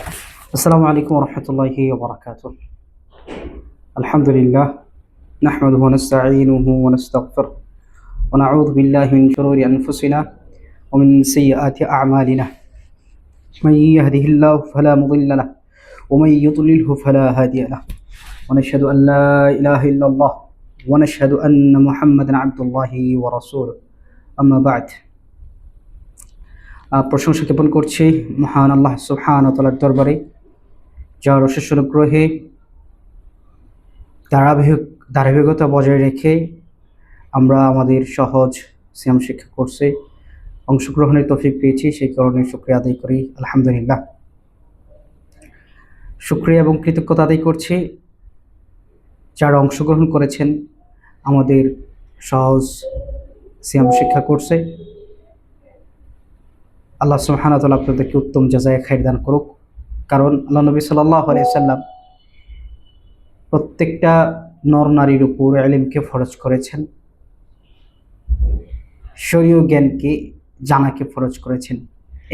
السلام عليكم ورحمة الله وبركاته. الحمد لله نحمده ونستعينه ونستغفره ونعوذ بالله من شرور أنفسنا ومن سيئات أعمالنا. من يهده الله فلا مضل له ومن يضلله فلا هادي له ونشهد أن لا إله إلا الله ونشهد أن محمدا عبد الله ورسوله أما بعد. প্রশংসা জ্ঞাপন করছি মহান আল্লাহ সুবহানাহু ওয়া তাআলার দরবারে, যার অশেষ অনুগ্রহে ধারাবাহিকতা বজায় রেখে আমরা আমাদের সহজ সিয়াম শিক্ষা কোর্সে অংশগ্রহণের তৌফিক পেয়েছি। সেই কারণে শুকরিয়া আদায় করি, আলহামদুলিল্লাহ। শুকরিয়া এবং কৃতজ্ঞতা আদায় করছি যারা অংশগ্রহণ করেছেন আমাদের সহজ সিয়াম শিক্ষা কোর্সে। আল্লাহ সুবহানাহু ওয়া তাআলা আপনাদেরকে উত্তম জাযায়ে খায়র দান করুক। কারণ আল্লাহ নবী সাল্লাল্লাহু আলাইহি ওয়াসাল্লাম প্রত্যেকটা নর নারীর উপর ইলমকে ফরজ করেছেন, শরীয় জ্ঞানকে জানাকে ফরজ করেছেন।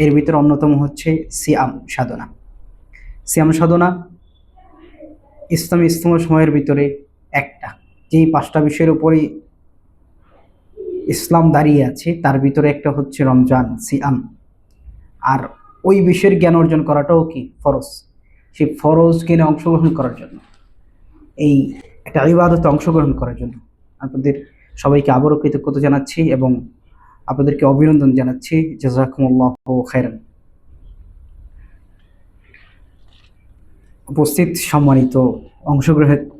এর ভিতরে অন্যতম হচ্ছে সিয়াম সাধনা। সিয়াম সাধনা ইসলামী সময়ের ভিতরে একটা, যেই 5টা বিষয়ের উপরই ইসলাম দাঁড়িয়ে আছে, তার ভিতরে একটা হচ্ছে রমজান, সিয়াম। আর ওই বিষয়ের জ্ঞান অর্জন করাটাও কি ফরজ। সেই ফরজ জ্ঞানে অংশগ্রহণ করার জন্য, এই একটা ইবাদতে অংশগ্রহণ করার জন্য আপনাদের সবাইকে আবারও কৃতজ্ঞতা জানাচ্ছি এবং আপনাদেরকে অভিনন্দন জানাচ্ছি। জাযাকুমুল্লাহু খায়রান। উপস্থিত সম্মানিত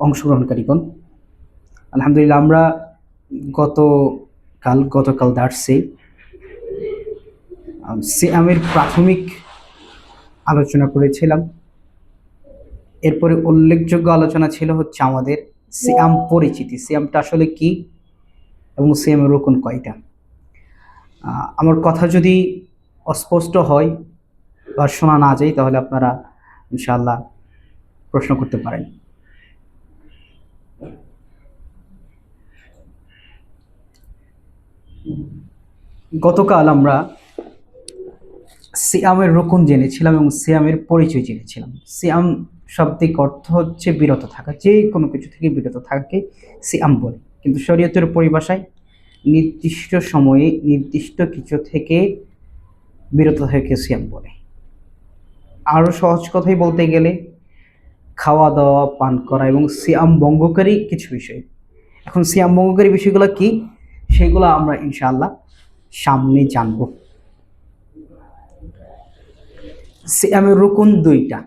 অংশগ্রহণকারীগণ, আলহামদুলিল্লাহ আমরা গতকাল দার্সে সিয়ামের প্রাথমিক আলোচনা করেছিলাম। এরপরে উল্লেখযোগ্য আলোচনা ছিল হচ্ছে আমাদের সিয়াম পরিচিতি, সিয়ামটা আসলে কি এবং সিয়ামের রুকন কয়টা। আমার কথা যদি অস্পষ্ট হয় বা শোনা না যায় তাহলে আপনারা ইনশাআল্লাহ প্রশ্ন করতে পারেন। গতকাল আমরা সিয়ামের রুকন জেনেছিলাম এবং সিয়ামের পরিচয় জেনেছিলাম। সিয়াম শাব্দিক অর্থ হচ্ছে বিরত থাকা, যে কোনো কিছু থেকে বিরত থাকাকে সিয়াম বলে। কিন্তু শরীয়তের পরিভাষায় নির্দিষ্ট সময়ে নির্দিষ্ট কিছু থেকে বিরত থাকাকে সিয়াম বলে। আরও সহজ কথাই বলতে গেলে খাওয়া দাওয়া, পান করা এবং সিয়াম ভঙ্গকারী কিছু বিষয়। এখন সিয়াম ভঙ্গকারী বিষয়গুলো কি, সেগুলো আমরা ইনশাআল্লাহ সামনে জানব। সিয়ামের রুকুন 2টা।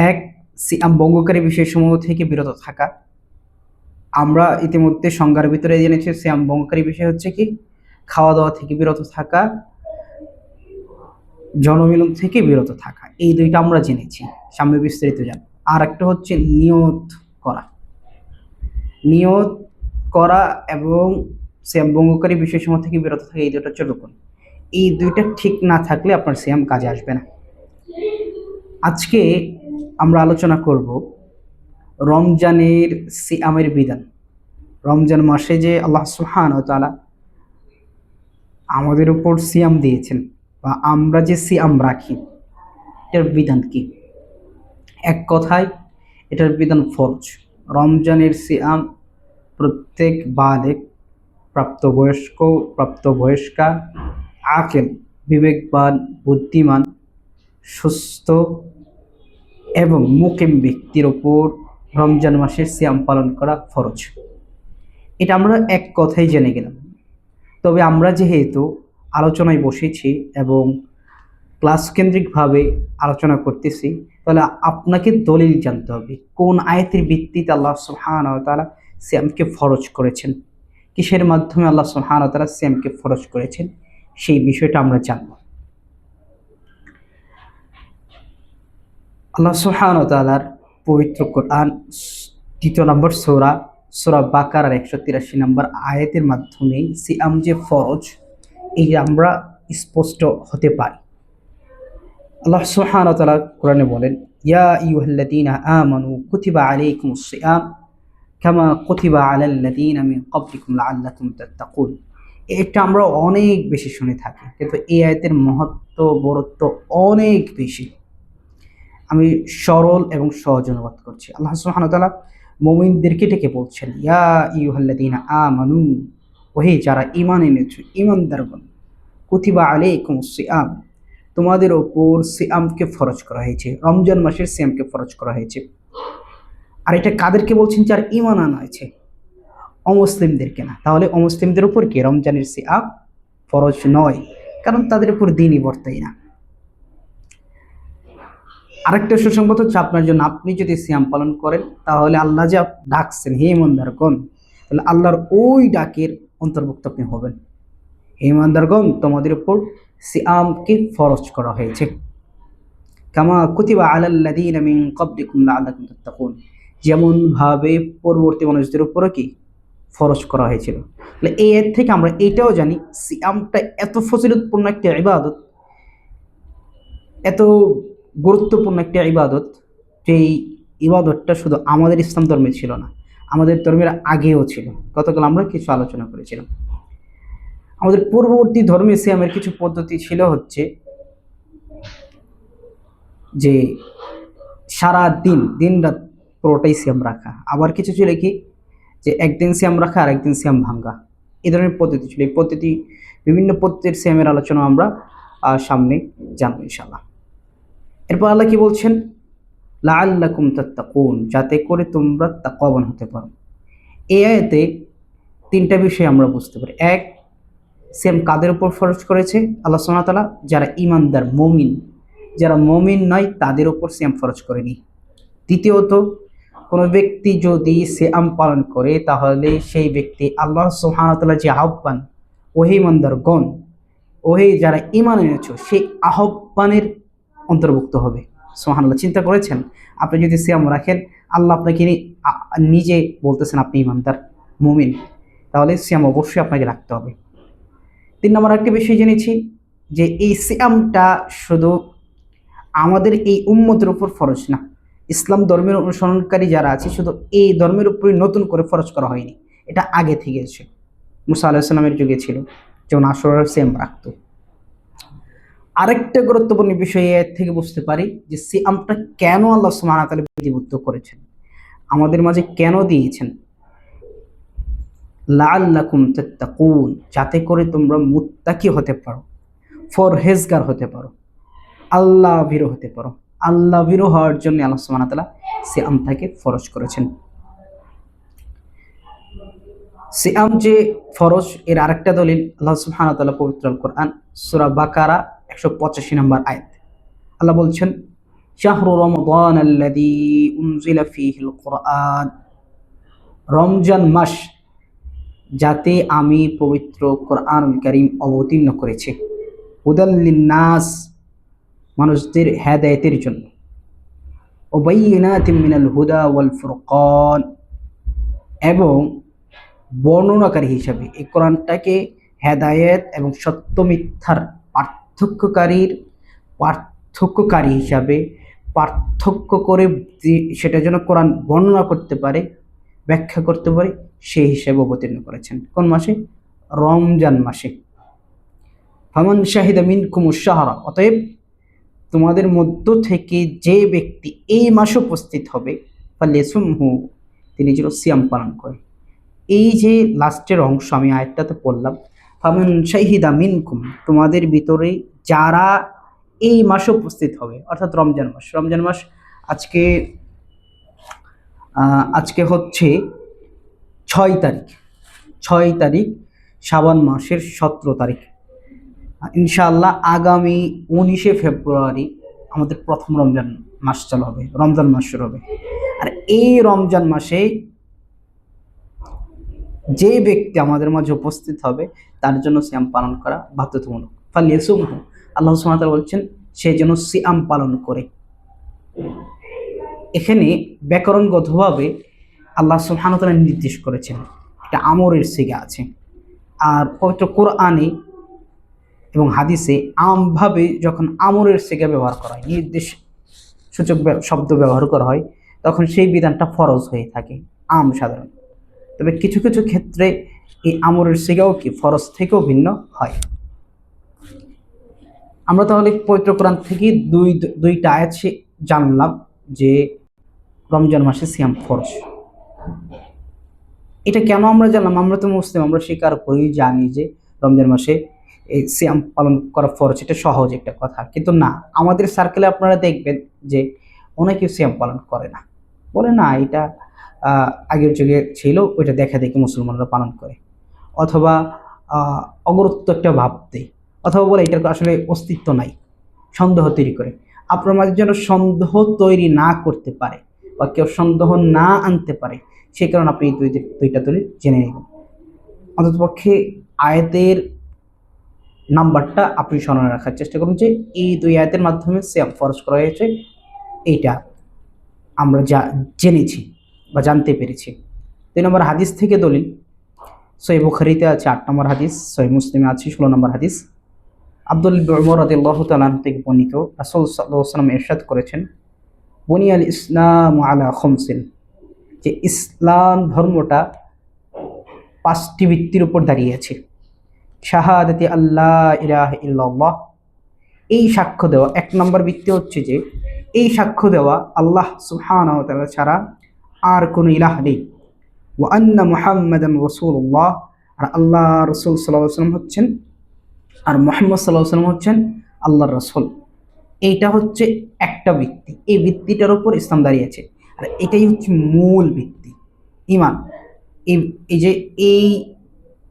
এক, সিয়াম ভঙ্গকারী বিষয়সমূহ থেকে বিরত থাকা। আমরা ইতিমধ্যে সংজ্ঞার ভিতরে জেনেছি সিয়াম ভঙ্গকারী বিষয় হচ্ছে কি, খাওয়া দাওয়া থেকে বিরত থাকা, জনমিলন থেকে বিরত থাকা। এই 2টা আমরা জেনেছি, সামনে বিস্তারিত জানব। আর একটা হচ্ছে নিয়ত করা। নিয়ত করা এবং সিয়াম ভঙ্গকারী বিষয়সমূহ থেকে বিরত থাকা, এই 2টা হচ্ছে রুকুন। এই 2টা ঠিক না থাকলে আপনার সিয়াম কাজে আসবে না। আজকে আমরা আলোচনা করব রমজানের সিয়ামের বিধান। রমজান মাসে যে আল্লাহ সুবহানাহু ওয়া তাআলা আমাদের উপর সিয়াম দিয়েছেন বা আমরা যে সিয়াম রাখি, এটার বিধান কি। এক কথায় এটার বিধান ফরজ। রমজানের সিয়াম প্রত্যেক বালেগ, প্রাপ্তবয়স্ক, প্রাপ্তবয়স্কা, আকেল, বিবেকবান, বুদ্ধিমান, সুস্থ এবং মুকিম ব্যক্তির ওপর রমজান মাসের সিয়াম পালন করা ফরজ। এটা আমরা এক কথাই জেনে গেলাম। তবে আমরা যেহেতু আলোচনায় বসেছি এবং ক্লাস কেন্দ্রিকভাবে আলোচনা করতেছি, তাহলে আপনাকে দলিল জানতে হবে কোন আয়াতের ভিত্তিতে আল্লাহ সুবহানাহু ওয়া তাআলা সিয়ামকে ফরজ করেছেন, কিসের মাধ্যমে আল্লাহ সুবহানাহু ওয়া তাআলা সিয়ামকে ফরজ করেছেন, সেই বিষয়টা আমরা জানব। আল্লাহ সুবহানাহু ওয়া তাআলার পবিত্র কোরআন 3 নম্বর সূরা বাকারার 183 নম্বর আয়াতের মাধ্যমে সিয়াম যে ফরজ, এই আমরা স্পষ্ট হতে পারি। আল্লাহ সুবহানাহু ওয়া তাআলা কোরআনে বলেন, ইয়া আইয়ুহাল্লাযীনা আমানু কুতিবা আলাইকুমুস সিয়াম কামা কুতিবা আলাল্লাযীনা মিন ক্বাবলিকুম লাআল্লাকুম তাত্তাকুন। এটা আমরা অনেক বেশি শুনে থাকি, কিন্তু এই আয়াতের মহত্ব, বড়ত্ব অনেক বেশি। আমি সরল এবং সহজ অনুবাদ করছি। আল্লাহ সুবহানাহু ওয়া তাআলা মুমিনদেরকে ডেকে বলছেন, ইয়া আইয়ুহাল্লাযীনা আমানু, ওহে যারা ঈমান এনেছো, ঈমানদারগণ, কুতিবা আলাইকুমুস সিয়াম, তোমাদের ওপর সিয়ামকে ফরজ করা হয়েছে, রমজান মাসের সিয়ামকে ফরজ করা হয়েছে। আর এটা কাদেরকে বলছেন? যার ঈমান আনা হয়েছে, অমুসলিমদেরকে না। তাহলে অমুসলিমদের উপর কি রমজানের সিয়াম ফরজ নয়, কারণ তাদের উপর দিনই বর্তায় না। আরেকটা সুসংবাদ হচ্ছে আপনার জন্য, আপনি যদি সিয়াম পালন করেন তাহলে আল্লাহ যা ডাকছেন হে ইমানদারগণ, তাহলে আল্লাহর ওই ডাকের অন্তর্ভুক্ত আপনি হবেন। হে ইমানদারগণ, তোমাদের উপর সিয়ামকে ফরজ করা হয়েছে, কামা কুতিবা আলাল্লাযীনা মিন ক্বাবলিকুম লাআল্লাকুম তাত্তাকুন, যেমন ভাবে পূর্ববর্তী মানুষদের উপরও কি ফরজ করা হয়েছিল। তাহলে এই আয়াত থেকে আমরা এটাও জানি সিয়ামটা এত ফজিলতপূর্ণ একটা ইবাদত, এত গুরুত্বপূর্ণ একটা ইবাদত, যে এই ইবাদতটা শুধু আমাদের ইসলাম ধর্মে ছিল না, আমাদের ধর্মের আগেও ছিল। গতকাল আমরা কিছু আলোচনা করেছিলাম। আমাদের পূর্ববর্তী ধর্মে সিয়ামের কিছু পদ্ধতি ছিল, হচ্ছে যে সারা দিন দিন রাত পুরোটাই সিয়াম রাখা। আবার কিছু ছিল কি, যে একদিন সিয়াম রাখা আর একদিন সিয়াম ভাঙ্গা। এই ধরনের পদ্ধতি ছিল। এই পদ্ধতি, বিভিন্ন পদ্ধতির সিয়ামের আলোচনা আমরা সামনে জানবো ইনশাআল্লাহ। এরপর আল্লাহ কি বলছেন? লাআল্লাকুম তাত্তাকুন, যাতে করে তোমরা তাকওয়াবান হতে পারো। এই আয়াতে তিনটা বিষয় আমরা বুঝতে পারি। এক, সিয়াম কাদের উপর ফরজ করেছে? আল্লাহ সুবহানাহু ওয়া তাআলা যারা ঈমানদার মুমিন, যারা মুমিন নয় তাদের উপর সিয়াম ফরজ করেনি। দ্বিতীয়ত, কোনো ব্যক্তি যদি সিয়াম পালন করে তাহলে সেই ব্যক্তি আল্লাহ সুবহানাহু ওয়া তাআলা যে আহ্বান, ওহে ঈমানদারগণ, ওহে যারা ঈমান এনেছো, সেই আহ্বানের অন্তর্ভুক্ত হবে। সুবহানাল্লাহ, চিন্তা করেছেন? আপনি যদি সিয়াম রাখেন, আল্লাহ আপনাকে নিজে বলতেছেন আপনি ঈমানদার মুমিন, তাহলে সিয়াম অবশ্যই আপনাকে রাখতে হবে। 3 নম্বর একটা বিষয় জেনেছি, যে এই সিয়ামটা শুধু আমাদের এই উম্মতের উপর ফরজ না, ইসলাম ধর্মের অনুসরণকারী যারা আছে শুধু এই ধর্মের উপরই নতুন করে ফরজ করা হয়নি, এটা আগে থেকে এসেছে। মুসা আলাইহিস সালামের যুগে ছিল, যেমন আশুরার সিয়াম রাখতো। আরেকটা গুরুত্বপূর্ণ বিষয় এর থেকে বুঝতে পারি যে সিয়ামটা কেন আল্লাহ সুবহানাহু ওয়া তাআলা বিধিবদ্ধ করেছেন, আমাদের মাঝে কেন দিয়েছেন। লাআল্লাকুম তাত্তাকুন, যাতে করে তোমরা মুত্তাকি হতে পারো, পরহেজগার হতে পারো, আল্লাহ ভীরু হতে পারো। আল্লাহ ভীরু হওয়ার জন্য আল্লাহ সুবহানাহু ওয়া তাআলা সিয়ামটাকে ফরজ করেছেন। সিয়াম যে ফরজ, এর আরেকটা দলিল আল্লাহ সুবহানাহু ওয়া তাআলা পবিত্র আল কোরআন সূরা বাকারা 185 নম্বর আয়াত, আল্লাহ বলছেন, শাহরু রমাদান আল্লাযী উনজিলা ফীহিল কুরআন, রমজান মাস যাতে আমি পবিত্র কোরআনুল কারীম অবতীর্ণ করেছি, হুদাল লিন্নাস, মানুষদের হেদায়েতের জন্য, ওয়া বাইয়িনাতিম মিনাল হুদা ওয়াল ফুরকান, এবং বর্ণনাকারী হিসাবে এই কোরআনটাকে হেদায়েত এবং সত্য মিথ্যার পার্থক্যকারী হিসাবে পার্থক্য করে সেটা যেন কোরআন বর্ণনা করতে পারে, ব্যাখ্যা করতে পারে, সেই হিসাবে অবতীর্ণ করেছেন। কোন মাসে? রমজান মাসে। ফামান শাহিদা মিনকুমুশ শাহরা, অতএব তোমাদের মধ্য থেকে যে ব্যক্তি এই মাসে উপস্থিত হবে, ফালিয়াসুমহু, তিনি যেন সিয়াম পালন করে। এই যে লাস্টের অংশ আমি আয়াতটাতে পড়লাম, ফামান শাহিদা মিনকুম, তোমাদের ভিতরে যারা এই মাসে উপস্থিত হবে, অর্থাৎ রমজান মাস। রমজান মাস আজকে হচ্ছে 6 তারিখ, 6 তারিখ শাবান মাসের 17 তারিখ। ইনশাআল্লাহ আগামী 19শে ফেব্রুয়ারি আমাদের প্রথম রমজান মাস চালু হবে, রমজান মাস শুরু হবে। আর এই রমজান মাসে যে ব্যক্তি আমাদের মাঝে উপস্থিত হবে তার জন্য সিয়াম পালন করা বাধ্যতামূলক। ফালিয়াসুমহু, আল্লাহ সুবহানাহু ওয়া তাআলা বলছেন সে যেন সিয়াম পালন করে। এখানে ব্যাকরণগতভাবে আল্লাহ সুবহানাহু ওয়া তাআলা নির্দেশ করেছেন, এটা আমরের সিগা আছে। আর পবিত্র কোরআনে এবং হাদিসে আমভাবে যখন আমরের সিগা ব্যবহার করা হয়, নির্দেশ সূচক শব্দ ব্যবহার করা হয়, তখন সেই বিধানটা ফরজ হয়ে থাকে আম সাধারণ। তবে কিছু কিছু ক্ষেত্রে এই আমরের সিগাও কি ফরজ থেকেও ভিন্ন হয়। আমরা তাহলে পবিত্র কোরআন থেকে দুইটা আয়াত জানলাম যে রমজান মাসে সিয়াম ফরজ। এটা কেন আমরা জানলাম? আমরা তো মুসলিম, আমরা স্বীকার করি, জানি যে রমজান মাসে এই সিয়াম পালন করা ফরজ, এটা সহজ একটা কথা। কিন্তু না, আমাদের সার্কেলে আপনারা দেখবেন যে অনেকে সিয়াম পালন করে না, বলে না এটা আগের যুগে ছিল, ওইটা দেখা দেখে মুসলমানরা পালন করে, অথবা অগুরুত্ব একটা ভাব দেয়, অথবা বলে এটার আসলে অস্তিত্ব নাই, সন্দেহ তৈরি করে। আপনার মাঝে যেন সন্দেহ তৈরি না করতে পারে বা কেউ সন্দেহ না আনতে পারে, সেই কারণে আপনি দুইটা দলিল জেনে নেবেন। অন্ততপক্ষে আয়াতের নাম্বারটা আপনি স্মরণে রাখার চেষ্টা করুন যে এই দুই আয়াতের মাধ্যমে সিয়াম ফরজ করা হয়েছে, এইটা আমরা জেনেছি বা জানতে পেরেছি। 2 নম্বর হাদিস থেকে দলিল, সহিহ বুখারীতে আছে 8 নম্বর হাদিস, সহিহ মুসলিমে আছে 16 নম্বর হাদিস। আব্দুল্লাহ ইবনে উমর রাদিয়াল্লাহু তাআলা থেকে বর্ণিত, রাসূল সাল্লাল্লাহু আলাইহি ওয়াসাল্লাম ইরশাদ করেছেন, বুনিয়াল ইসলামু আলা খামসিন, যে ইসলাম ধর্মটা 5টি ভিত্তির উপর দাঁড়িয়ে আছে। শাহাদাতি আল্লাহ ইলাহা ইল্লাল্লাহ, এই সাক্ষ্য দেওয়া। 1 নম্বর ভিত্তি হচ্ছে যে এই সাক্ষ্য দেওয়া আল্লাহ সুবহানাহু ওয়া তাআলা ছাড়া আর কোনো ইলাহ নেই। ওয়া আন্না মুহাম্মাদান রাসূলুল্লাহ, আর আল্লাহ রাসূল সাল্লাল্লাহু আলাইহি ওয়াসাল্লাম হচ্ছেন, আর মুহাম্মদ সাল্লাল্লাহু আলাইহি ওয়াসাল্লাম হচ্ছেন আল্লাহর রাসূল। এইটা হচ্ছে একটা ভিত্তি, এই ভিত্তিটার উপর ইসলাম দাঁড়িয়ে আছে। আর এটাই হচ্ছে মূল ভিত্তি ঈমান। এই যে এই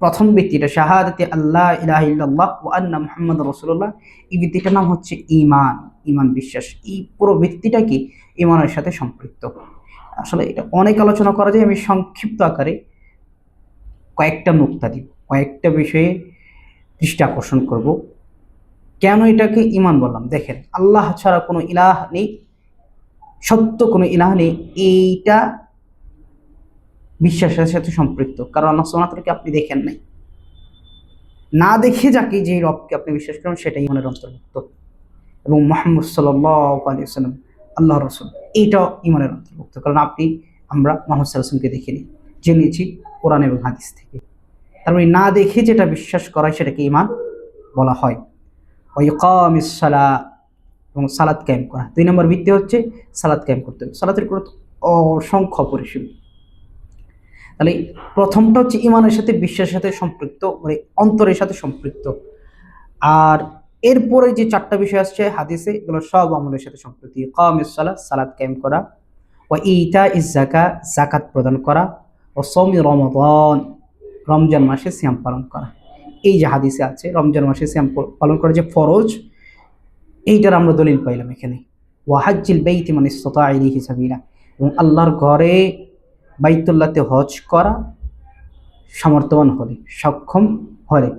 প্রথম ভিত্তিটা, শাহাদাতি আল্লাহ ইলাহা ইল্লাল্লাহ ওয়া আন্না মুহাম্মাদুর রাসূলুল্লাহ, এই ভিত্তিটার নাম হচ্ছে ঈমান, ঈমান বিশ্বাস। এই পুরো ভিত্তিটা কি ঈমানের সাথে সম্পৃক্ত। আসলে এটা অনেক আলোচনা করা যায়, আমি সংক্ষিপ্ত আকারে কয়েকটা নুকতা দিব, কয়েকটা বিষয়ে দৃষ্টি আকর্ষণ করব। কেন এটাকে ঈমান বললাম? দেখেন, আল্লাহ ছাড়া কোনো ইলাহ নেই, সত্য কোনো ইলাহ নেই, এইটা বিশ্বাসের সাথে সম্পৃক্ত। কারণ আল্লাহ সুবহানাহু ওয়া তাআলাকে আপনি দেখেন নাই, না দেখে যাকে যে রবকে আপনি বিশ্বাস করেন সেটাই ঈমানের অন্তর্ভুক্ত। এবং মুহাম্মদ সাল্লাল্লাহু আলাইহি ওয়াসাল্লাম আল্লাহর রাসূল, এইটাও ঈমানের অন্তর্ভুক্ত। কারণ আমরা মুহাম্মদ সাল্লাল্লাহু আলাইহি ওয়াসাল্লামকে দেখিনি, জেনেছি কোরআন এবং হাদিস থেকে। তার মানে না দেখে যেটা বিশ্বাস করা সেটাকে ঈমান বলা হয়। ওয়া ইকামিস সালাহ, এবং সালাত কায়েম করা। 2 নম্বর ভিত্তি হচ্ছে সালাত কায়েম করতে হবে। সালাতের গুরুত্ব অসংখ্য অপরিসীম। তাহলে প্রথমটা হচ্ছে ঈমানের সাথে, বিশ্বাসের সাথে সম্পৃক্ত, মানে অন্তরের সাথে সম্পৃক্ত। আর এরপরে যে 4টা বিষয় আসছে হাদিসে, এগুলো সব আমলের সাথে সম্পৃক্ত। ইকামিস সালাহ, সালাত কায়েম করা, ওয়া ইতাইজ যাকাত, যাকাত প্রদান করা, ও সাওমি রমাদান, রমজান মাসে সিয়াম পালন করা। এই যে হাদিসে আছে রমজান মাসে সিয়াম পালন করা যে ফরজ, এইটার আমরা দলিল পাইলাম এখানে। ওয়া হাজ্জিল বাইতি মান ইসতাতা ইলাইহি সাবিলা, এবং আল্লাহর ঘরে বাইতুল্লাহতে হজ করা সামর্থ্যবান হলে, সক্ষম হলে।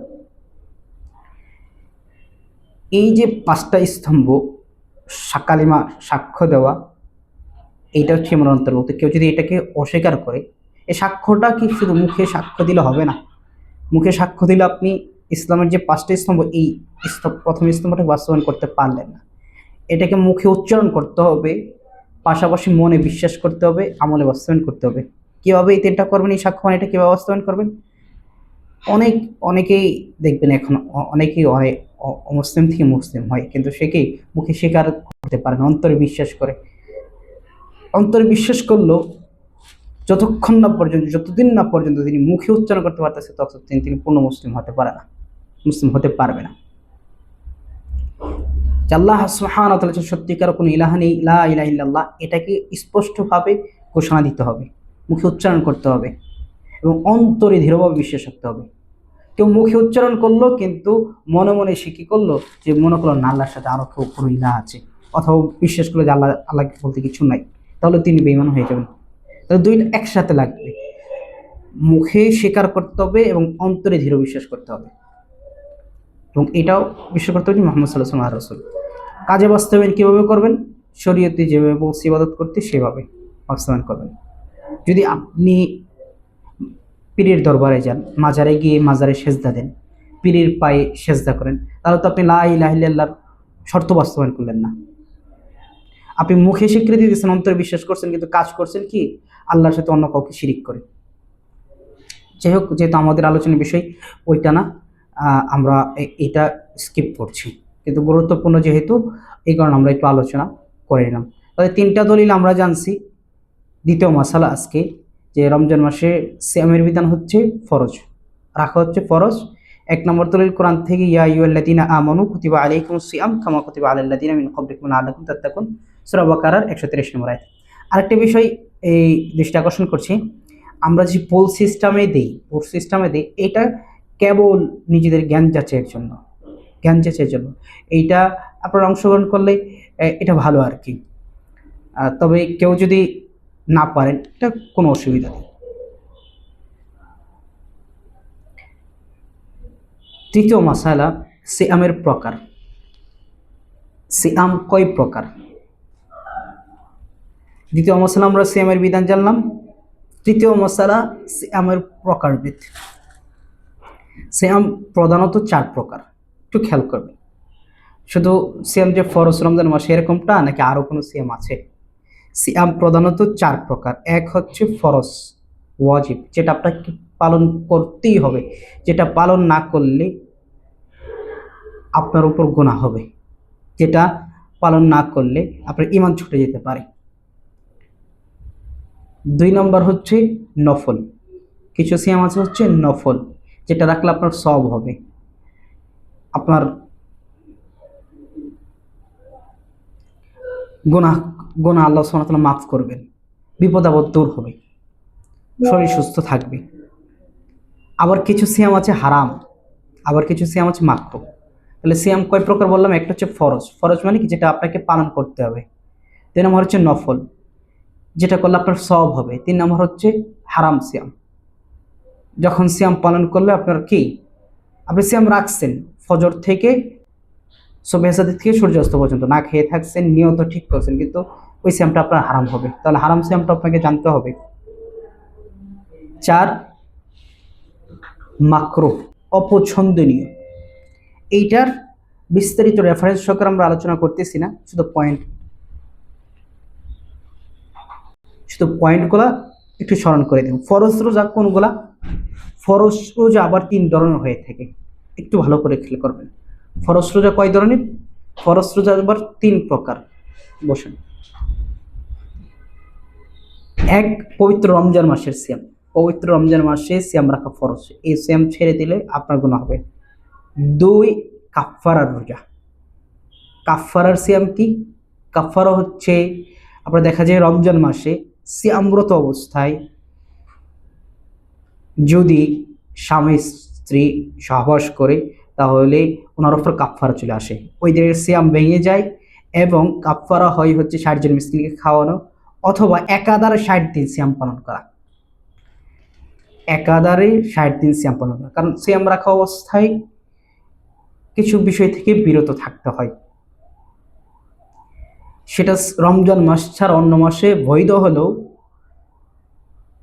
এই যে 5টা স্তম্ভ, কালিমা সাক্ষ্য দেওয়া, এইটা হচ্ছে আমার অন্তর্ভুক্ত। কেউ যদি এটাকে অস্বীকার করে, এই সাক্ষ্যটা কি শুধু মুখে সাক্ষ্য দিলে হবে না। মুখে সাক্ষ্য দিলে আপনি ইসলামের যে 5টা স্তম্ভ, এই প্রথম স্তম্ভটাকে বাস্তবায়ন করতে পারলেন না। এটাকে মুখে উচ্চারণ করতে হবে, পাশাপাশি মনে বিশ্বাস করতে হবে, আমলে বাস্তবায়ন করতে হবে। কীভাবে এই 3টা করবেন, এই সাক্ষ্য এটা কীভাবে বাস্তবায়ন করবেন? অনেকেই দেখবেন এখন অনেকেই অমুসলিম থেকে মুসলিম হয়, কিন্তু সে কি মুখে স্বীকার করতে পারে না, অন্তরে বিশ্বাস করে। অন্তরে বিশ্বাস করলেও যতক্ষণ না পর্যন্ত, যতদিন না পর্যন্ত তিনি মুখে উচ্চারণ করতে পারতেছে, ততদিন তিনি পূর্ণ মুসলিম হতে পারে না, মুসলিম হতে পারবে না। আল্লাহ সুবহানাহু ওয়া তাআলা সত্যিকার কোনো ইলাহ নেই, লা ইলাহা ইল্লাল্লাহ, এটাকে স্পষ্টভাবে ঘোষণা দিতে হবে, মুখে উচ্চারণ করতে হবে, এবং অন্তরে দৃঢ়ভাবে বিশ্বাস রাখতে হবে। কেউ মুখে উচ্চারণ করলো কিন্তু মনে মনে সে কী করলো, যে মনে করলো না আল্লাহর সাথে আরও কেউ কোনো ইলাহ আছে, অথবা বিশ্বাস করলো যে আল্লাহকে বলতে কিছু নাই, তাহলে তিনি বেঈমান হয়ে যাবেন। তাহলে দুইটা একসাথে লাগবে, মুখে স্বীকার করতে হবে এবং অন্তরে দৃঢ় বিশ্বাস করতে হবে। এবং এটাও বিশ্বাস করতে হবে যে মুহাম্মদ সাল্লাল্লাহু আলাইহি ওয়াসাল্লাম রাসূল। কাজে বাস্তবায়ন কীভাবে করবেন? শরীয়তে যেভাবে বলছে ইবাদত করতে, সেভাবে বাস্তবায়ন করবেন। যদি আপনি পীরের দরবারে যান, মাজারে গিয়ে মাজারে সেজদা দেন, পীরের পায়ে সেজদা করেন, তাহলে তো আপনি লা ইলাহা ইল্লাল্লাহর শর্ত বাস্তবায়ন করলেন না। আপনি মুখে স্বীকৃতি দিচ্ছেন, অন্তরে বিশ্বাস করছেন, কিন্তু কাজ করছেন কি আল্লাহর সাথে অন্য কাউকে শিরিক করে। যাই হোক, যেহেতু আমাদের আলোচনার বিষয় ওইটা না, আমরা এটা স্কিপ করছি, কিন্তু গুরুত্বপূর্ণ যেহেতু, এই কারণে আমরা একটু আলোচনা করে নিলাম। তাহলে তিনটা দলিল আমরা জানছি। দ্বিতীয় মাসালা আজকে যে রমজান মাসে সিয়ামের বিধান হচ্ছে ফরজ, রাখা হচ্ছে ফরজ। এক নম্বর দলিল কোরআন থেকে, ইয়া আইয়ুহাল্লাযীনা আমানু কুতিবা আলাইকুমুস সিয়াম কামা কুতিবা আলাল লাযীনা মিন ক্বাবলিকুম লাআল্লাকুম তাত্তাকুন, সূরা বাকারার 130 নম্বর আয়াত। আরেকটা বিষয় এই দৃষ্টি আকর্ষণ করছি, আমরা যে পোল সিস্টেমে দিই, এটা কেবল নিজেদের জ্ঞান যাচাইয়ের জন্য, এইটা আপনারা অংশগ্রহণ করলে এটা ভালো আর কি। তবে কেউ যদি না পারেন এটা কোনো অসুবিধা নেই। তৃতীয় মাসালা, সিয়ামের প্রকার। সিয়াম কয় প্রকার? দ্বিতীয় মাসালা আমরা সিয়ামের বিধান জানলাম। তৃতীয় মাসালা সিয়ামের প্রকারভেদ। সিয়াম প্রধানত 4 প্রকার, একটু খেয়াল করবেন। শুধু সিয়াম যে ফরজ রমজান মাসে এরকমটা, নাকি আরো কোনো সিয়াম আছে? সিয়াম প্রধানত 4 প্রকার। এক হচ্ছে ফরজ, ওয়াজিব, যেটা আপনাকে পালন করতেই হবে, যেটা পালন না করলে আপনার উপর গুনাহ হবে, যেটা পালন না করলে আপনার ঈমান ছুটে যেতে পারে। 2 নম্বর হচ্ছে নফল, কিছু সিয়াম আছে হচ্ছে নফল, যেটা রাখলে আপনার সওয়াব হবে, আপনার গুনাহ আল্লাহ সুবহানাহু ওয়া তাআলা মাফ করবেন, বিপদ আপদ দূর হবে, শরীর সুস্থ থাকবে। আবার কিছু সিয়াম আছে হারাম, আবার কিছু সিয়াম আছে মাকরুহ। তাহলে সিয়াম কয় প্রকার বললাম? একটা হচ্ছে ফরজ, মানে কি যেটা আপনাকে পালন করতে হবে। 2 নম্বর হচ্ছে নফল, যেটা করলে আপনার সওয়াব হবে। 3 নম্বর হচ্ছে হারাম সিয়াম, যখন সিয়াম পালন করলে আপনার কি, আপনি সিয়াম রাখছেন ফজর থেকে সুবহ সাদিক থেকে সূর্যাস্ত পর্যন্ত, না খেয়ে থাকছেন, নিয়ত ঠিক করছেন, কিন্তু ওই সিয়ামটা আপনার হারাম হবে, তাহলে হারাম সিয়ামটা আপনাকে জানতে হবে। 4 মাকরুহ, অপছন্দনীয়। এইটার বিস্তারিত রেফারেন্স সহকারে আমরা আলোচনা করতেছি না, শুধু পয়েন্টগুলা একটু স্মরণ করে দিন। ফরজ রোজা কোনগুলা? ফরজ রোজা আবার 3 ধরনের হয়ে থাকে, একটু ভালো করে খেয়াল করবেন। ফরজ রোজা কয় ধরনের? ফরজ রোজা আবার 3 প্রকার। বসেন। এক, পবিত্র রমজান মাসের সিয়াম, পবিত্র রমজান মাসে সিয়াম রাখা ফরজ, এই সিয়াম ছেড়ে দিলে আপনার গুনাহ হবে। 2, কাফফারার রোজা। কাফফারার সিয়াম কি? কাফফারা হচ্ছে আপনার দেখা যায় রমজান মাসে সিয়ামরত অবস্থায় যদি স্বামী স্ত্রী সহবাস করে, তাহলে ওনার উপর কাফফারা চলে আসে, ওই দিনের সিয়াম ভেঙে যায়, এবং কাফফারা হয় হচ্ছে 60 জন মিসকিনকে খাওয়ানো, অথবা একাধারে 60 দিন সিয়াম পালন করা। একাধারে 60 দিন সিয়াম পালন করা, কারণ সিয়াম রাখা অবস্থায় কিছু বিষয় থেকে বিরত থাকতে হয়। সেটা রমজান মাস ছাড়া অন্য মাসে বৈধ হলেও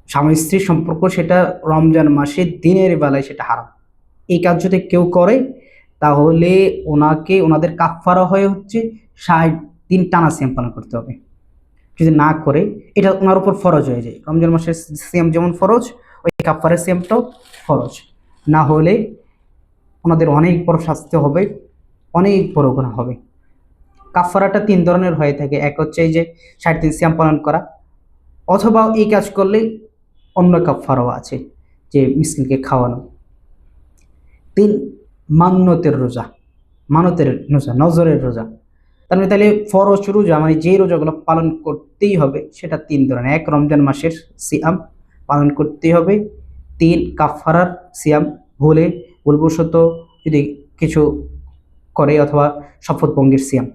স্বামী স্ত্রীর সম্পর্ক সেটা রমজান মাসে দিনের বেলায় সেটা হারাম। এই কাজ যদি কেউ করে তাহলে ওনাদের কাফফারা হয়ে হচ্ছে 60 দিন টানা সিয়াম পালন করতে হবে। যদি না করে, এটা ওনার উপর ফরজ হয়ে যায়। রমজান মাসের সিয়াম যেমন ফরজ, ওই কাফফারের সিয়ামটাও ফরজ। না হলে ওনাদের অনেক বড় শাস্তি হবে, অনেক বড় গুনাহ হবে। কাফফারাটা 3 ধরনের হয়ে থাকে। এক হচ্ছে এই যে 60 দিন সিয়াম পালন করা, অথবা এই কাজ করলে অন্য কাফফারাও আছে, যে মিসকিনকে খাওয়ানো। 3, মান্নতের রোজা, নজরের রোজা। তার মানে তাহলে ফরজ রোজা মানে যে রোজাগুলো পালন করতেই হবে সেটা 3 ধরনের। 1, রমজান মাসের সিয়াম পালন করতেই হবে। 3, কাফফারার সিয়াম, ভুলবশত যদি কিছু করে, অথবা শপথ ভঙ্গের সিয়াম।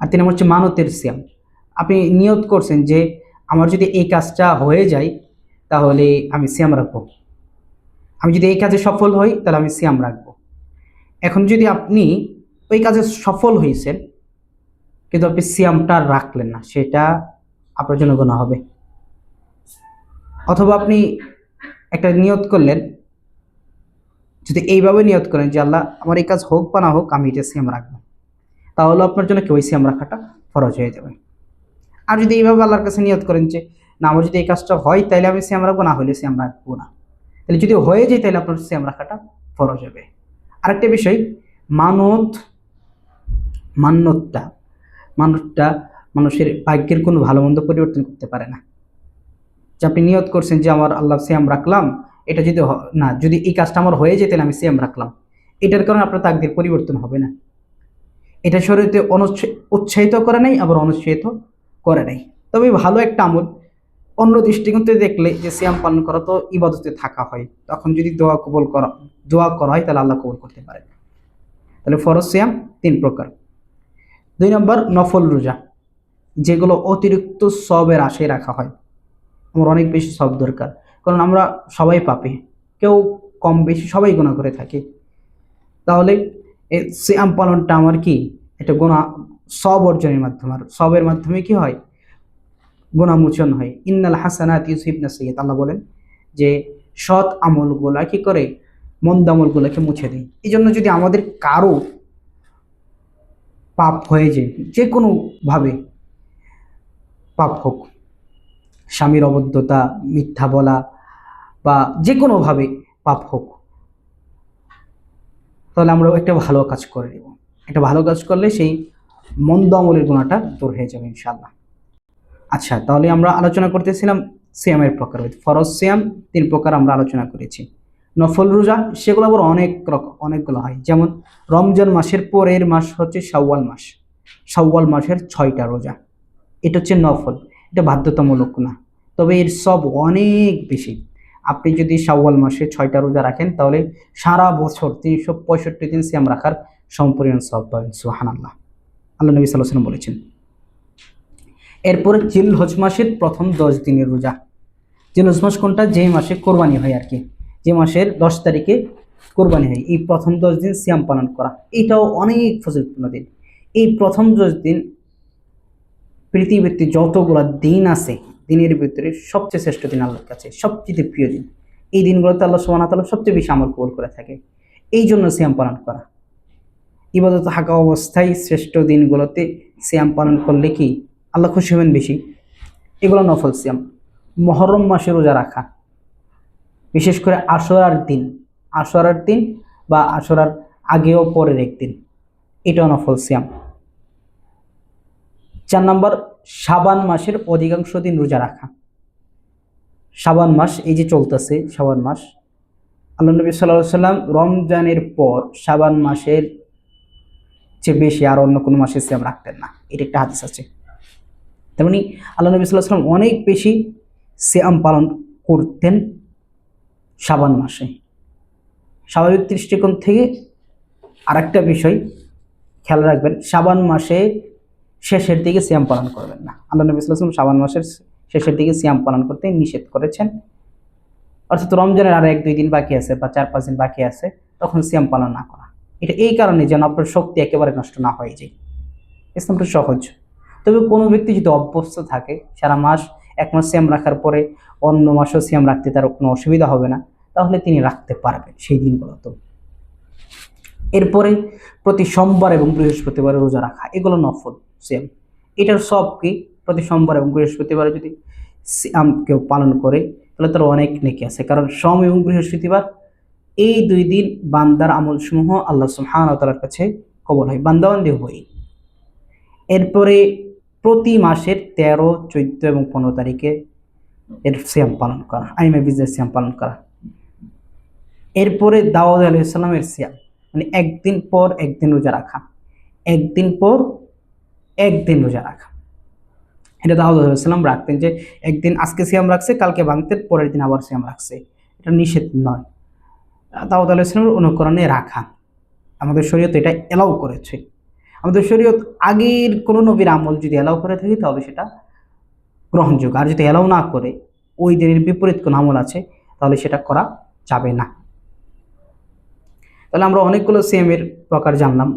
আর 3 নম্বর হচ্ছে মানতের সিয়াম। আপনি নিয়ত করছেন যে আমার যদি এই কাজটা হয়ে যায় তাহলে আমি সিয়াম রাখবো, আমি যদি এই কাজে সফল হই তাহলে আমি সিয়াম রাখবো। এখন যদি আপনি ওই কাজে সফল হয়েছেন কিন্তু আপনি সিয়ামটা রাখলেন না, সেটা আপনার জন্য গুনাহ হবে। অথবা আপনি একটা নিয়ত করলেন, যদি এইভাবে নিয়ত করেন যে আল্লাহ আমার এই কাজ হোক বা না হোক আমি এটা সিয়াম রাখবো, তাহলে আপনার জন্য কেউ সিয়াম রাখাটা ফরজ হয়ে যাবে। আর যদি এইভাবে আল্লাহর কাছে নিয়ত করেন যে না, আমার যদি এই কাজটা হয় তাহলে আমি সিয়াম রাখবো, না হলে সিয়াম রাখবো না, তাহলে যদি হয়ে যায় তাহলে আপনার সিয়াম রাখাটা ফরজ হবে। আরেকটা বিষয়, মানতটা মানুষের ভাগ্যের কোনো ভালো মন্দ পরিবর্তন করতে পারে না। যে আপনি নিয়ত করছেন যে আমার আল্লাহ সিয়াম রাখলাম, এটা যদি না, যদি এই কাজটা আমার হয়ে যেত তাহলে আমি সিয়াম রাখলাম, এটার কারণে আপনার তাকদীর পরিবর্তন হবে না। এটা শরীয়তে উৎসাহিত করে নাই, আবার অনুৎসাহিত করে নাই। তবে ভালো একটা আমল। অন্য দৃষ্টিকোণ থেকে দেখলে যে সিয়াম পালন করা তো ইবাদতে থাকা হয়, তখন যদি দোয়া করা হয় তাহলে আল্লাহ কবুল করতে পারে। তাহলে ফরজ সিয়াম 3 প্রকার। 2 নম্বর নফল রোজা, যেগুলো অতিরিক্ত সবের আশায় রাখা হয়। আমার অনেক বেশি সব দরকার, কারণ আমরা সবাই পাপী, কেউ কম বেশি সবাই গুনাহ করে থাকি। তাহলে সিয়াম পালনটা আমার কি এটা গুনাহ সব অর্জনের মাধ্যমে, আর সবের মাধ্যমে কি হয়, গুনাহ মোচন হয়। ইন্নাল হাসানাতি ইউযহিবনা সাইয়্যাত, আল্লাহ বলেন যে সৎ আমলগুলা কি করে, মন্দ আমলগুলোকে মুছে দেয়। এই জন্য যদি আমাদের কারো পাপ হয়ে যায়, যে কোনো ভাবে পাপ হোক, স্বামীর অবদ্ধতা, মিথ্যা বলা, বা যে কোনোভাবে পাপ হোক, তাহলে আমরা একটা ভালো কাজ করে নেব। একটা ভালো কাজ করলে সেই মন্দ আমলের গুণাটা দূর হয়ে যাবে ইনশাআল্লাহ। আচ্ছা, তাহলে আমরা আলোচনা করতেছিলাম সিয়ামের প্রকার। ফরজ সিয়াম 3 প্রকার আমরা আলোচনা করেছি। নফল রোজা সেগুলো আবার অনেকগুলো হয়। যেমন রমজান মাসের পরের মাস হচ্ছে শাওয়াল মাস, শাওয়াল মাসের 6টা রোজা, এটা হচ্ছে নফল, এটা বাধ্যতামূলক না, তবে এর সব অনেক বেশি। আপনি যদি শাওয়াল মাসে 6টা রোজা রাখেন তাহলে সারা বছর 365 দিন সিয়াম রাখার সম্পূর্ণ সওয়াব পাবেন। সুবহানাল্লাহ, আল্লাহ নবী সাল্লাল্লাহু আলাইহি ওয়াসাল্লাম বলেছেন। এরপরে জিলহজ মাসের প্রথম 10 দিনের রোজা। জিলহজ মাস কোনটা, যে মাসে কোরবানি হয় আর কি, যে মাসের 10 তারিখে কোরবানি হয়, এই প্রথম 10 দিন সিয়াম পালন করা, এটাও অনেক ফজিলতপূর্ণ দিন। এই প্রথম 10 দিন পৃথিবীতে যতগুলো দিন আছে, দিনের ভিতরে সবচেয়ে শ্রেষ্ঠ দিন, আল্লাহর কাছে সবচেয়ে প্রিয় দিন। এই দিনগুলোতে আল্লাহ সুবহানাহু ওয়া তাআলা সবচেয়ে বেশি আমল কবুল করে থাকে, এই জন্য সিয়াম পালন করা। ইবাদত থাকা অবস্থায় শ্রেষ্ঠ দিনগুলোতে সিয়াম পালন করলে কি আল্লাহ খুশি হবেন বেশি। এগুলো নফল সিয়াম। মুহররম মাসে রোজা রাখা, বিশেষ করে আশুরার দিন বা আশুরার আগেও পরের একদিন, এটাও নফল সিয়াম। 4 নম্বর শাবান মাসের অধিকাংশ দিন রোজা রাখা। শাবান মাস এই যে চলতেছে, শাবান মাস, আল্লাহ নবী সাল্লাল্লাহু আলাইহি ওয়াসাল্লাম রমজানের পর শাবান মাসের চেয়ে বেশি আর অন্য কোনো মাসে সিয়াম রাখতেন না, এটা একটা হাদিস আছে। তেমনি আল্লাহ নবী সাল্লাল্লাহু আলাইহি ওয়াসাল্লাম অনেক বেশি সিয়াম পালন করতেন শাবান মাসে। স্বাভাবিক দৃষ্টিকোণ থেকে আরেকটা বিষয় খেয়াল রাখবেন, শাবান মাসে শেষের দিকে সিয়াম পালন করবেন না। আল্লাহ নবী সাল্লাল্লাহু আলাইহি ওয়াসাল্লাম শাবান মাসের শেষের দিকে সিয়াম পালন করতে নিষেধ করেছেন। অর্থাৎ রমজানের আর 1-2 দিন বাকি আছে বা 4-5 দিন বাকি আছে, তখন সিয়াম পালন না করা। এটা এই কারণে যেন আপনার শক্তি একেবারে নষ্ট না হয়ে যায়। ইসলামটা সহজ। তবে কোনো ব্যক্তি যদি অভ্যস্ত থাকে সারা মাস, 1 মাস সিয়াম রাখার পরে অন্য মাসও সিয়াম রাখতে তার কোনো অসুবিধা হবে না, তাহলে তিনি রাখতে পারবেন সেই দিনগুলোতে। এরপরে প্রতি সোমবার এবং বৃহস্পতিবারে রোজা রাখা, এগুলো নফল সিয়াম। এটার সব কি, প্রতি সোমবার এবং বৃহস্পতিবারে যদি সিয়াম কেউ পালন করে তাহলে তার অনেক নেকি আছে, কারণ সোম এবং বৃহস্পতিবার এই 2 দিন বান্দার আমলসমূহ আল্লাহ সুবহানাহু ওয়া তাআলার কাছে কবুল হয়, বান্দাবান্দি হয়। এরপরে প্রতি মাসের 13, 14 এবং 15 তারিখে এর সিয়াম পালন করা, আইমে বিজের সিয়াম পালন করা। এরপরে দাউদ আলাইহিস সালামের সিয়াম, মানে একদিন পর একদিন রোজা রাখা, একদিন পর একদিন রোজা রাখা। এটা দাউদ আলাইহিস সালাম রাখতেন, যে একদিন আজকে সিয়াম রাখছে, কালকে ভাঙতেন, পরের দিন আবার সিয়াম রাখছে, এটা নিষেধ নয়। দাউদ আলাইহিস সালামের অনুকরণে রাখা, আমাদের শরীয়ত এটা এলাও করেছে। আমাদের শরীয়ত আগের কোনো নবীর আমল যদি এলাও করে থাকে তবে সেটা গ্রহণযোগ্য, আর যদি এলাও না করে ওই দিনের বিপরীত কোনো আমল আছে তাহলে সেটা করা যাবে না। তাহলে আমরা অনেকগুলো সিয়ামের প্রকার জানলাম।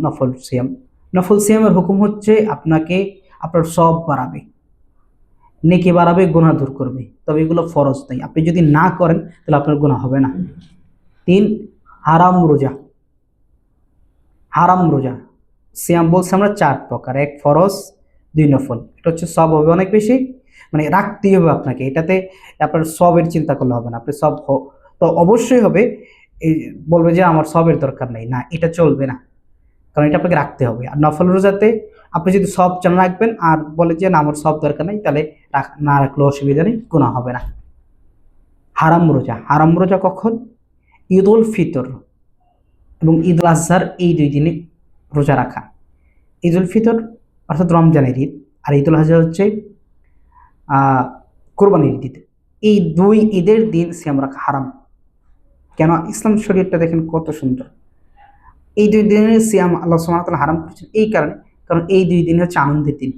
নফল সিয়ামের হুকুম হচ্ছে আপনাকে আপনার সওয়াব বাড়াবে, নেকি বাড়াবে, গুনাহ দূর করবে, তবে এগুলো ফরজ নাই। আপনি যদি না করেন তাহলে আপনার গুনাহ হবে না। 3 হারাম রোজা। সিয়াম বলছে আমরা 4 প্রকার, 1 ফরজ, 2 নফল। এটা হচ্ছে সওয়াব হবে অনেক বেশি, মানে রাখতেই হবে আপনাকে, এটাতে আপনার সওয়াবের চিন্তা করলে হবে না। আপনি সওয়াব তো অবশ্যই হবে, এই বলবে যে আমার সওয়াবের দরকার নেই, না, এটা চলবে না, কারণ এটা আপনাকে রাখতে হবে। আর নফল রোজাতে আপনি যদি সব চান রাখবেন আর বলে যে না আমার সব দরকার নেই, তাহলে না রাখলেও অসুবিধা নেই, গুনাহ হবে না। হারাম রোজা কখন? ঈদ উল ফিতর এবং ঈদ উল আজহার এই 2 দিনে রোজা রাখা। ঈদ উল ফিতর অর্থাৎ রমজানের ঈদ, আর ঈদ উল আজহা হচ্ছে কোরবানির ঈদ। এই 2 ঈদের দিন সিয়াম রাখা হারাম। কেন? ইসলাম শরীয়তটা দেখেন কত সুন্দর। এই 2 দিনের সিয়াম আল্লাহ সুবহানাহু ওয়া তাআলা হারাম করেছেন এই কারণে, কারণ এই 2 দিন হচ্ছে আনন্দের দিন।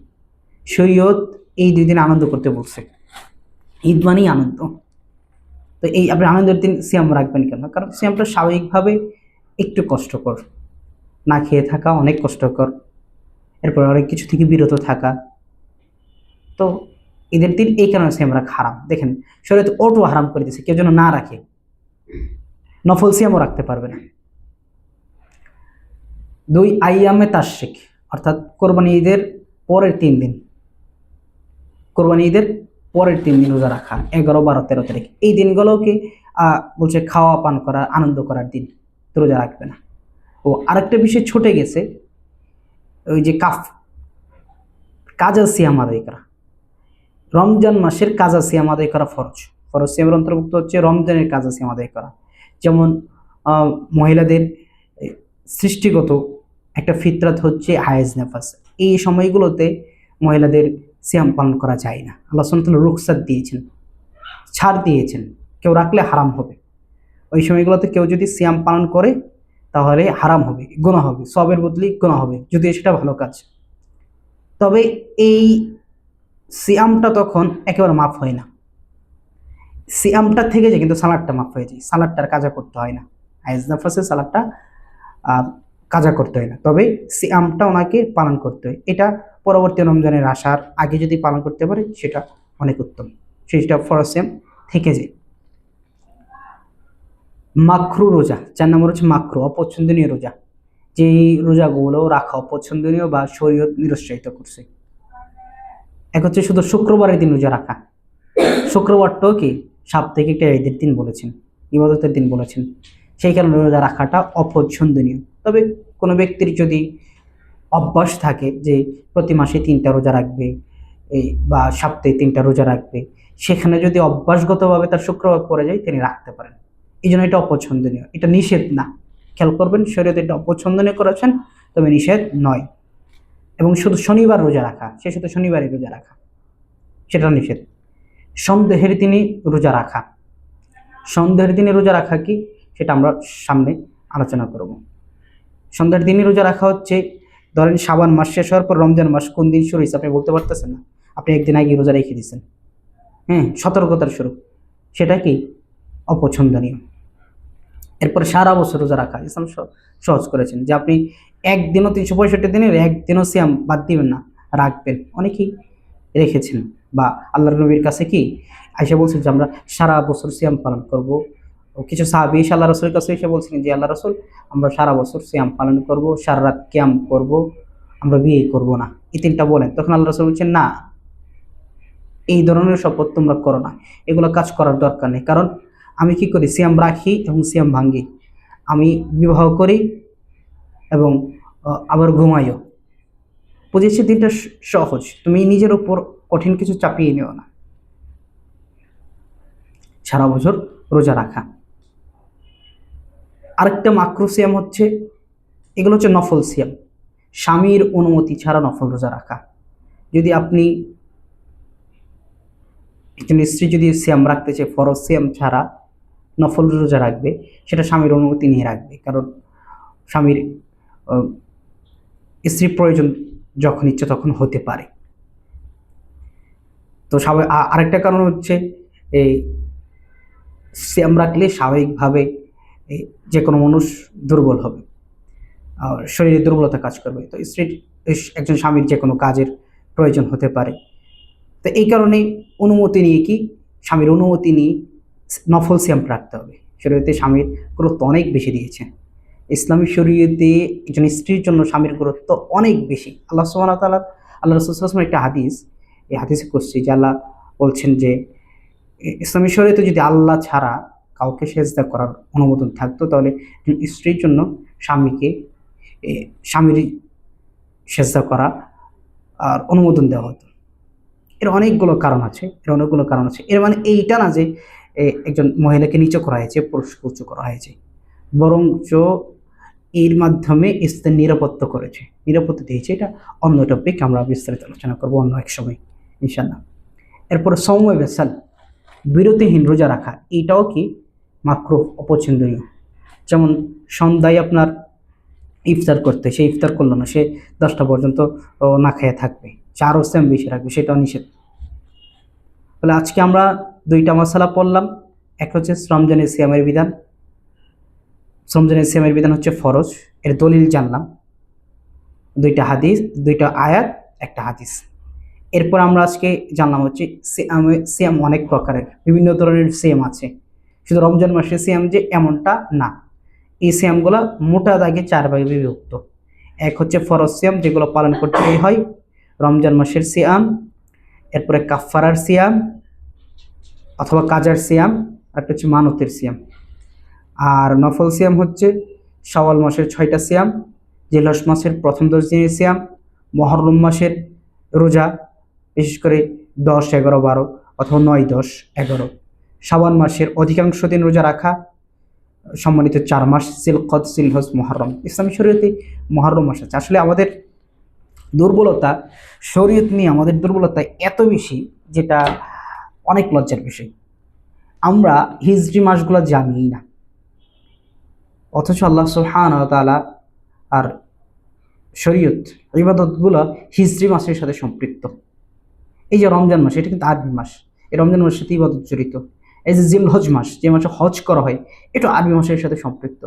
শরীয়ত এই 2 দিন আনন্দ করতে বলছে। ঈদ মানেই আনন্দ। তো এই আপনি আনন্দের দিন সিয়াম রাখবেন কেন? কারণ সিয়ামটা স্বাভাবিকভাবে একটু কষ্টকর, না খেয়ে থাকা অনেক কষ্টকর, এরপর অনেক কিছু থেকে বিরত থাকা। তো ঈদের দিন এই কারণে সিয়াম রাখা হারাম। দেখেন শরীয়ত অটো হারাম করে দিয়েছে, কেউ যেন না রাখে, নফল সিয়ামও রাখতে পারবে না। 2 আইয়ামে তাশরিক অর্থাৎ কোরবানি ঈদের পরের 3 দিন, কোরবানি ঈদের পরের 3 দিন রোজা রাখা, 11, 12, 13 তারিখ। এই দিনগুলোকে বলছে খাওয়া পান করা, আনন্দ করার দিন, তো রোজা রাখবে না। ও আরেকটা বিষয় ছুটে গেছে, ওই যে কাজা সিয়াম আদায় করা। রমজান মাসের কাজা সিয়াম আদায় করা ফরজ সিয়ামের অন্তর্ভুক্ত হচ্ছে রমজানের কাজা সিয়াম আদায় করা। যেমন মহিলাদের সৃষ্টিগত একটা ফিতরাত হচ্ছে হায়েজ নেফাস, এই সময়গুলোতে মহিলাদের সিয়াম পালন করা যায় না। আল্লাহ সুবহানাহু ওয়া তাআলা রুখসাত দিয়েছেন, ছাড় দিয়েছেন, কেউ রাখলে হারাম হবে। ওই সময়গুলোতে কেউ যদি সিয়াম পালন করে তাহলে হারাম হবে, গুনাহ হবে, সবের বদলে গুনাহ হবে, যদি সেটা ভালো কাজ। তবে এই সিয়ামটা তখন একেবারে মাফ হয় না। সিয়ামটা থেকে যায় কিন্তু সালাদটা মাফ হয়ে যায়, সালাদটার কাজা করতে হয় না। হায়েজ নেফাসে সালাদটা কাজা করতে হয় না, তবে সিয়ামটা ওনাকে পালন করতে হয়। এটা পরবর্তী রমজানের আসার আগে যদি পালন করতে পারে সেটা অনেক উত্তম, সেটা ফরজ সিয়াম থেকে যায়। মাকরু রোজা, 4 নম্বর হচ্ছে মাকরু, অপছন্দনীয় রোজা। যেই রোজাগুলো রাখা অপছন্দনীয় বা শরীয়ত নিরুৎসাহিত করছে। এক হচ্ছে শুধু শুক্রবারের দিন রোজা রাখা। শুক্রবারটাও কি সাপ্তাহিক একটা ঈদের দিন বলেছেন, ইবাদতের দিন বলেছেন, সেই কারণে রোজা রাখাটা অপছন্দনীয়। তবে কোনো ব্যক্তির যদি অভ্যাস থাকে যে প্রতি মাসে 3টা রোজা রাখবে বা সপ্তাহে 3টা রোজা রাখবে, সেখানে যদি অভ্যাসগতভাবে তার শুক্রবার পড়ে যায় তিনি রাখতে পারেন। এই জন্য এটা অপছন্দনীয়, এটা নিষেধ না। খেয়াল করবেন, শরীয়ত এটা অপছন্দনীয় করেছেন, তবে নিষেধ নয়। এবং শুধু শনিবার রোজা রাখা, সে শুধু শনিবারই রোজা রাখা, সেটা নিষেধ। সন্দেহের দিনে রোজা রাখা, সন্দেহের দিনে রোজা রাখা কি সেটা আমরা সামনে আলোচনা করব। সন্ধ্যার দিনে রোজা রাখা হচ্ছে, ধরেন শাবান মাস শেষ হওয়ার পর রমজান মাস কোন দিন শুরু হয়েছে আপনি বলতে পারতেছেন না, আপনি একদিন আগে রোজা রেখে দিচ্ছেন, সতর্কতার শুরু, সেটা কি অপছন্দনীয়। এরপর সারা বছর রোজা রাখা ইসলাম সহজ করেছেন, যে আপনি একদিনও 365 দিনের একদিনও সিয়াম বাদ দিবেন না, রাখবেন। অনেকেই রেখেছেন, বা আল্লাহর নবীর কাছে কি আয়েশা বলছেন যে আমরা সারা বছর সিয়াম পালন করব। কিছু সাহাবী এসে আল্লাহ রাসূলের কাছে এসে বলছিলেন যে আল্লাহ রাসূল, আমরা সারা বছর সিয়াম পালন করব, সারা রাত কিয়াম করব, আমরা বিয়ে করব না, এই 3টা বলেন। তখন আল্লাহ রাসূল বলছেন না, এই ধরনের শপথ তোমরা করো না, এগুলো কাজ করার দরকার নেই। কারণ আমি কি করি, সিয়াম রাখি এবং সিয়াম ভাঙ্গি, আমি বিবাহ করি এবং আবার ঘুমাইও। বুঝেছি, দিনটা সহজ, তুমি নিজের উপর কঠিন কিছু চাপিয়ে নিও না। সারা বছর রোজা রাখা। আরেকটা মাকরু সিয়াম হচ্ছে, এগুলো হচ্ছে নফল সিয়াম, স্বামীর অনুমতি ছাড়া নফল রোজা রাখা। যদি আপনি একজন স্ত্রী যদি সিয়াম রাখতে চায় ফরজ সিয়াম ছাড়া নফল রোজা রাখবে, সেটা স্বামীর অনুমতি নিয়ে রাখবে। কারণ স্বামীর স্ত্রীর প্রয়োজন যখন ইচ্ছে তখন হতে পারে। তো আরেকটা কারণ হচ্ছে, এই সিয়াম রাখলে স্বাভাবিকভাবে যে কোনো মানুষ দুর্বল হবে, শরীরে দুর্বলতা কাজ করবে। তো একজন স্বামীর যে কোনো কাজের প্রয়োজন হতে পারে। তো এই কারণে অনুমতি নিয়ে স্বামীর অনুমতি নিয়ে নফল সিয়াম রাখতে হবে। শরীয়তে স্বামীর গুরুত্ব অনেক বেশি দিয়েছে। ইসলামী শরীয়তে একজন স্ত্রীর জন্য স্বামীর গুরুত্ব অনেক বেশি। আল্লাহ সুবহানাহু ওয়া তাআলা, আল্লাহ রাসূল সাল্লাল্লাহু আলাইহি ওয়াসাল্লাম একটা হাদিস, এই হাদিসে করছি যে আল্লাহ বলছেন যে ইসলামী শরীয়তে যদি আল্লাহ ছাড়া কাউকে সেজদা করার অনুমোদন থাকতো, তাহলে স্ত্রীর জন্য স্বামীর সেজদা করা আর অনুমোদন দেওয়া হতো। এর অনেকগুলো কারণ আছে, এর মানে এইটা না যে একজন মহিলাকে নিচু করা হয়েছে, পুরুষকে উঁচু করা হয়েছে, বরঞ্চ এর মাধ্যমে ইসলাম নিরাপত্তা দিয়েছে। এটা অন্য টপিক, আমরা বিস্তারিত আলোচনা করবো অন্য এক সময় ইনশাআল্লাহ। এরপরে সময় বেসাল, বিরতিহীন রোজা রাখা, এটাও কি মাকরুহ, অপছন্দনীয়। যেমন সন্ধ্যায় আপনার ইফতার করতে, সে ইফতার করলো না, সে 10টা পর্যন্ত না খেয়ে থাকবে, চারও সেম বেশি রাখবে, সেটাও নিষেধ। তাহলে আজকে আমরা 2টা মাসালা পড়লাম। এক হচ্ছে রমজানের সিয়ামের বিধান, রমজানের সিয়ামের বিধান হচ্ছে ফরজ, এর দলিল জানলাম, 2টা হাদিস, 2টা আয়াত, একটা হাদিস। এরপর আমরা আজকে জানলাম হচ্ছে সিয়াম অনেক প্রকারের, বিভিন্ন ধরনের সিয়াম আছে, শুধু রমজান মাসের সিয়াম যে এমনটা না। এই সিয়ামগুলো মোটা দাগে 4 ভাগে বিভক্ত। এক হচ্ছে ফরজ সিয়াম, যেগুলো পালন করতেই হয়, রমজান মাসের সিয়াম, এরপরে কাফফারার সিয়াম অথবা কাজার সিয়াম, আর একটা হচ্ছে মানতের সিয়াম। আর নফল সিয়াম হচ্ছে শাওয়াল মাসের 6টা সিয়াম, জিলহজ মাসের প্রথম 10 দিনের সিয়াম, মুহররম মাসের রোজা, বিশেষ করে 10, 11, 12 অথবা 9, 10, 11, শাবান মাসের অধিকাংশ দিন রোজা রাখা, সম্মানিত 4 মাস জিলকদ, জিলহজ, মুহররম। ইসলামী শরীয়তে মুহররম মাস আছে। আসলে আমাদের দুর্বলতা, শরীয়ত নিয়ে আমাদের দুর্বলতা এত বেশি, যেটা অনেক লজ্জার বিষয়। আমরা হিজরি মাসগুলো জানি না, অথচ আল্লাহ সুবহানাহু ওয়া তাআলা আর শরীয়ত ইবাদতগুলো হিজরি মাসের সাথে সম্পৃক্ত। এই যে রমজান মাস, এটা কিন্তু আরবি মাস, এই রমজান মাসের সাথে ইবাদত জড়িত। এই যে জিলহজ মাস, যে মাসে হজ করা হয়, এটা আরবি মাসের সাথে সম্পৃক্ত।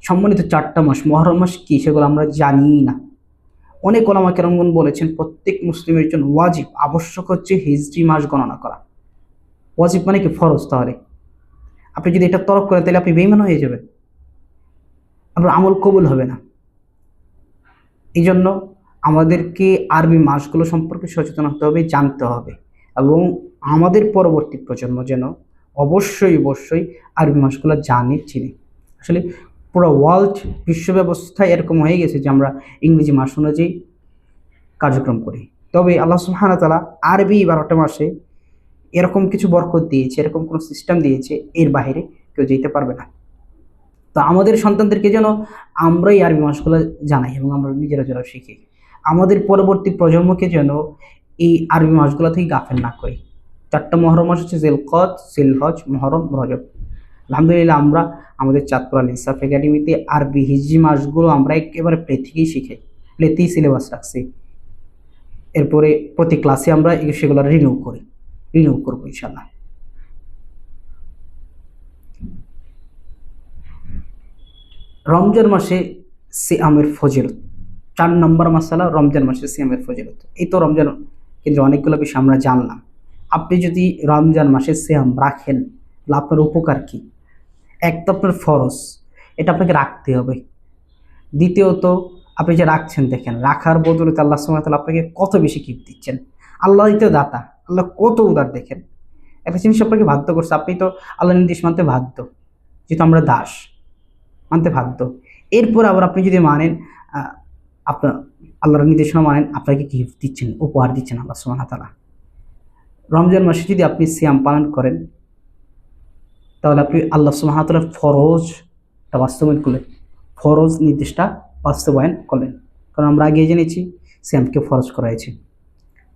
সম্মানিত 4টা মাস, মুহররম মাস কি, সেগুলো আমরা জানি না। অনেক ওলামা কেরামগণ বলেছেন প্রত্যেক মুসলিমের জন্য ওয়াজিব, আবশ্যক হচ্ছে হিজরি মাস গণনা করা। ওয়াজিব মানে কি, ফরজ। তাহলে আপনি যদি এটা তরক করেন, তাহলে আপনি বেঈমান হয়ে যাবেন, আপনার আমল কবুল হবে না। এই জন্য আমাদেরকে আরবি মাসগুলো সম্পর্কে সচেতন হতে হবে, জানতে হবে, এবং আমাদের পরবর্তী প্রজন্ম যেন অবশ্যই আরবি মাসগুলো জানে, চিনে। আসলে পুরো ওয়ার্ল্ড, বিশ্ব ব্যবস্থায় এরকম হয়ে গেছে যে আমরা ইংরেজি মাস অনুযায়ী কার্যক্রম করি। তবে আল্লাহ সুবহানাহু ওয়া তাআলা আরবি 12টা মাসে এরকম কিছু বরকত দিয়েছে, এরকম কোনো সিস্টেম দিয়েছে, এর বাইরে কেউ যেতে পারবে না। তো আমাদের সন্তানদেরকে যেন আমরাই আরবি মাসগুলো জানাই এবং আমরা নিজেরা শিখি। আমাদের পরবর্তী প্রজন্মকে যেন এই আরবি মাসগুলো থেকে গাফেল না করি। 4টা মুহররম মাস হচ্ছে জিলকদ, জিলহজ, মুহররম, রজব। আলহামদুলিল্লাহ আমরা আমাদের চাঁদপুর আল ইনসাফ একাডেমিতে আরবি হিজরি মাসগুলো আমরা একেবারে প্লে থেকেই শিখাই, প্লেতেই সিলেবাস রাখছি। এরপরে প্রতি ক্লাসে আমরা সেগুলো রিনিউ করবো ইনশাআল্লাহ। রমজান মাসে সিয়ামের ফজিলত, 4 নম্বর মাসালা, রমজান মাসে সিয়ামের ফজিলত। এই তো রমজান কিন্তু অনেকগুলো বিষয় আমরা জানলাম। আপনি যদি রমজান মাসে সিয়াম রাখেন, তাহলে আপনার উপকার কি? এক তো আপনার ফরজ, এটা আপনাকে রাখতে হবে। দ্বিতীয়ত, আপনি যে রাখছেন, দেখেন রাখার বদলে আল্লাহ সুবহানাহু ওয়া তাআলা আপনাকে কত বেশি গিফট দিচ্ছেন। আল্লাহই তো দাতা, আল্লাহ কত উদার। দেখেন একটা জিনিস আপনাকে বাধ্য করছে, আপনি তো আল্লাহর নির্দেশ মানতে বাধ্য, যেহেতু আমরা দাস, মানতে বাধ্য। এরপর আবার আপনি যদি মানেন, আপনার আল্লাহর নির্দেশনা মানেন, আপনাকে গিফট দিচ্ছেন, উপহার দিচ্ছেন আল্লাহ সুবহানাহু ওয়া তাআলা। রমজান মাসে যদি আপনি সিয়াম পালন করেন, তাহলে আপনি আল্লাহ সুবহানাহু ওয়া তাআলার ফরজটা বাস্তবায়ন করলেন, ফরজ নির্দেশটা বাস্তবায়ন করলেন। কারণ আমরা আগে জেনেছি সিয়ামকে ফরজ করা হয়েছে।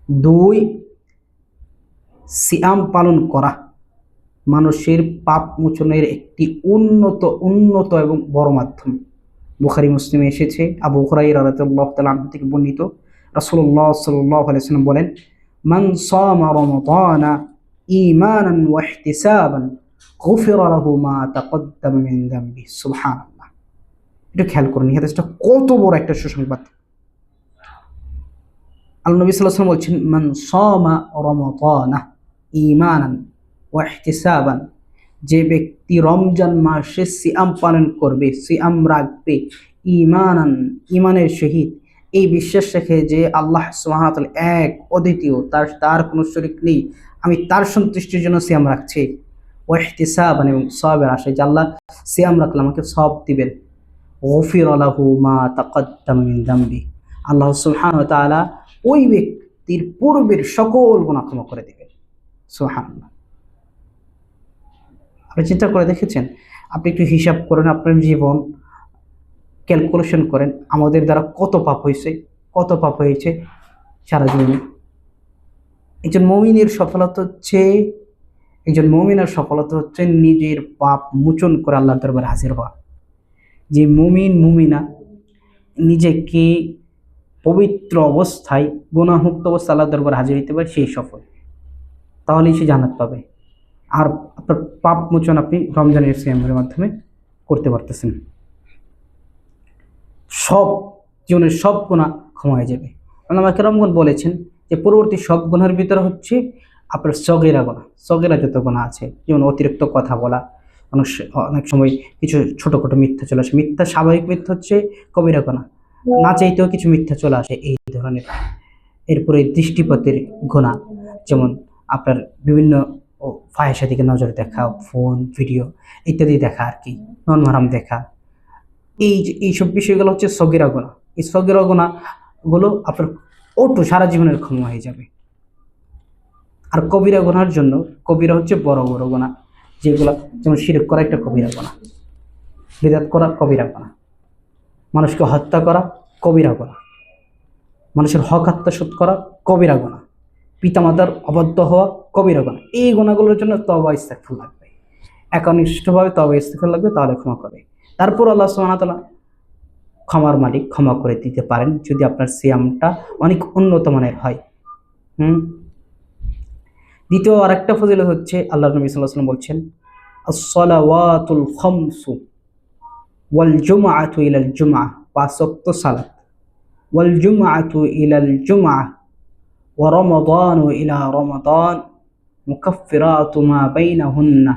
2, সিয়াম পালন করা মানুষের পাপ মোচনের একটি উন্নত এবং বড় মাধ্যম। বুখারী মুসলিমে এসেছে, আবু হুরায়রা রাদিয়াল্লাহু তাআলা আনহু থেকে বর্ণিত, রাসূলুল্লাহ সাল্লাল্লাহু আলাইহি ওয়াসাল্লাম বলেন, মান সামা রমাদানা ঈমানান ওয়া ইহতিসাবান গুফিরা লাহু মা তাকদ্দামা মিন যামবি। সুবহানাল্লাহ। এটা খেয়াল করুন, এই হাদিসটা কত বড় একটা সুসংবাদ। আল্লাহ নবী সাল্লাল্লাহু আলাইহি ওয়াসাল্লাম বলছেন, মান সামা রমাদানা ঈমানান ওয়া ইহতিসাবান, যে ব্যক্তি রমজান মাসে সিয়াম পালন করবে, সিয়াম রাখবে, ইমানের সহিত, এই বিশ্বাস রেখে যে আল্লাহ সুবহানাহু ওয়া তাআলা এক, অদ্বিতীয়, তার কোনো শরীক নেই, আমি তার সন্তুষ্টির জন্য সিয়াম রাখছি, ওয়া ইহতিসাবান, এবং সওয়াবের আশায় যে আল্লাহ সিয়াম রাখলে আমাকে সওয়াব দিবেন, গুফিরা লাহু মা তাকদ্দামা মিন যামবি, আল্লাহ সুবহানাহু ওয়া তাআলা ওই ব্যক্তির পূর্বের সকল গুনাহ ক্ষমা করে দিবেন। সুবহানাল্লাহ। আপনি চিন্তা করে দেখেছেন? আপনি একটু হিসাব করেন, আপনার জীবন ক্যালকুলেশন করেন, আমাদের দ্বারা কত পাপ হয়েছে, কত পাপ হয়েছে সারা জীবনে। একজন মুমিনের সফলতা হচ্ছে নিজের পাপ মোচন করে আল্লাহর দরবারে হাজির হওয়া। যে মুমিন মুমিনা নিজেকে পবিত্র অবস্থায় গুনাহমুক্ত অবস্থায় আল্লাহর দরবারে হাজির হইতে পারে, সেই সফল, তাহলেই সে জান্নাত পাবে। আর আপনার পাপ মোচন আপনি রমজানের সিয়ামের মাধ্যমে করতে পারতেছেন। সব জীবনের সব গুনাহ ক্ষমা হয়ে যাবে। আল্লামা কেরামগণ বলেছেন যে পরবর্তী সব গুনাহের ভিতরে হচ্ছে আপনার সগীরা গুনাহ, সগীরা যত গুনাহ আছে, যেমন অতিরিক্ত কথা বলা, অনেক সময় কিছু ছোটখাটো মিথ্যা চলে আসে। মিথ্যা, স্বাভাবিক মিথ্যা হচ্ছে কবিরা গুনাহ, না চাইতেও কিছু মিথ্যা চলে আসে এই ধরনের। এরপরে দৃষ্টিপাতের গুনাহ, যেমন আপনার বিভিন্ন ফাহিশা দিকে নজর দেখা, ফোন ভিডিও ইত্যাদি দেখা, আর কি নন মাহরাম দেখা, এইসব বিষয়গুলো হচ্ছে সগীরা গুনাহ। এই সগীরা গুনাহগুলো আপনার সারা জীবনের ক্ষমা হয়ে যাবে। আর কবিরা গুনার জন্য, কবিরা হচ্ছে বড় বড় গুনাহ, যেগুলো যেমন শিরক করা একটা কবিরা গুনাহ, বিদআত করা কবিরা গুনাহ, মানুষকে হত্যা করা কবিরা গুনাহ, মানুষের হক আত্মসাৎ করা কবিরা গুনাহ, পিতামাতার অবাধ্য হওয়া কবিরা গুনাহ। এই গুনাহগুলোর জন্য তওবা ইস্তেগফার লাগবে, একনিষ্ঠভাবে তওবা ইস্তেগফার লাগবে, তাহলে ক্ষমা করে। তারপর আল্লাহ সুবহানাহু ওয়া তাআলা ক্ষমার মালিক, ক্ষমা করে দিতে পারেন যদি আপনার সিয়ামটা অনেক উন্নত মানের হয়। দ্বিতীয় আরেকটা ফজিলত হচ্ছে, আল্লাহ নবী সাল্লাল্লাহু আলাইহি ওয়াসাল্লাম বলছেন, আস-সালাওয়াতুল খামসু ওয়াল জুমআতু ইলাল জুমআহ, পাঁচ ওয়াক্ত সালাত, ওয়াল জুমআতু ইলাল জুমআহ ওয়া রমাদানু ইলা রমাদান মুকাফফিরাতু মা বাইনাহুন্না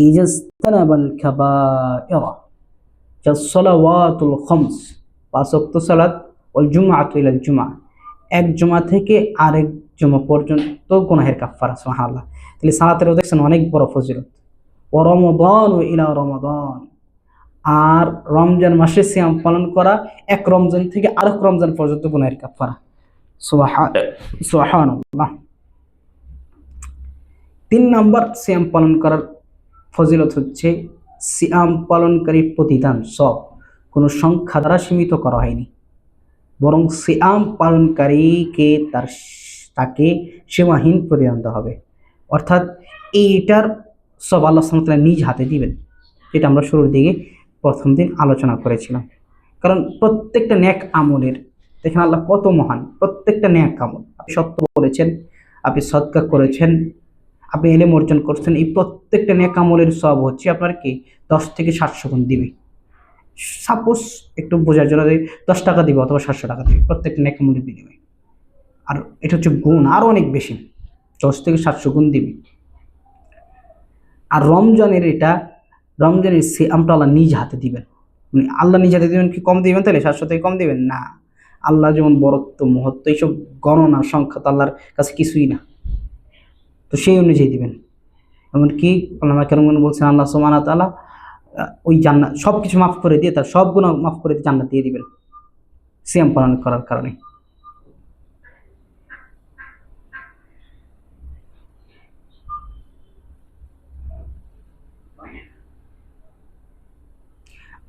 ইজাজতানাবাল কাবাইরা। সালাওয়াতুল খামস, পাঁচ ওয়াক্ত সালাত, ওয়াল জুমআতু ইলাল জুমআহ, এক জুমা থেকে আরেক জুমা পর্যন্ত গুনাহের কাফারা। সুবহানাল্লাহ। তাহলে সালাতেরও দেখছেন অনেক বড় ফজিলত। ওয়া রমাদানু ইলা রমাদান, আর রমজান মাসে সিয়াম পালন করা এক রমজান থেকে আরেক রমজান পর্যন্ত গুনাহের কাফারা। সুবহানাল্লাহ। 3 নম্বর সিয়াম পালন করার ফজিলত হচ্ছে, সিয়াম পালনকারীর প্রতিদান সব কোনো সংখ্যা দ্বারা সীমিত করা হয়নি, বরং সিয়াম পালনকারীকে তাকে সীমাহীন প্রতিদান দেওয়া হবে। অর্থাৎ এইটার সব আল্লাহ সুবহানাহু ওয়া তাআলা নিজ হাতে দিবেন, যেটা আমরা শুরুর দিকে প্রথম দিন আলোচনা করেছিলাম। কারণ প্রত্যেকটা নেক আমলের, দেখেন আল্লাহ কত মহান, প্রত্যেকটা নেক আমল, আপনি সত্য বলেছেন, আপনি সদকা করেছেন, আপনি ইলম অর্জন করছেন, এই প্রত্যেকটা নেক আমলের সব হচ্ছে আপনার কি 10 থেকে 700 গুণ দিবে। সাপোজ একটু বোঝার জন্য 10 টাকা দিবে অথবা 700 টাকা দিবে প্রত্যেকটা নেক আমলের বিনিময়ে, আর এটা হচ্ছে গুণ আরো অনেক বেশি, 10 থেকে 700 গুণ দিবে। আর রমজানের সিয়ামটা আল্লাহ নিজ হাতে দিবেন, মানে আল্লাহ নিজ হাতে দিবেন, কি কম দিবেন তাহলে 700 থেকে কম দিবেন না। আল্লাহ যেমন বরত্ব, মহত্ব, এইসব গণনা সংখ্যা তো আল্লাহর কাছে কিছুই না, তো সেই অনুযায়ী দিবেন। এমনকি আল্লামা কেরামগণ বলছেন, আল্লাহ সুবহানাহু ওয়া তাআলা ওই জান্নাত সব কিছু মাফ করে দিয়ে, তার সব গুনাহ মাফ করে দিয়ে জান্নাত দিয়ে দিবেন সিয়াম পালন করার কারণে।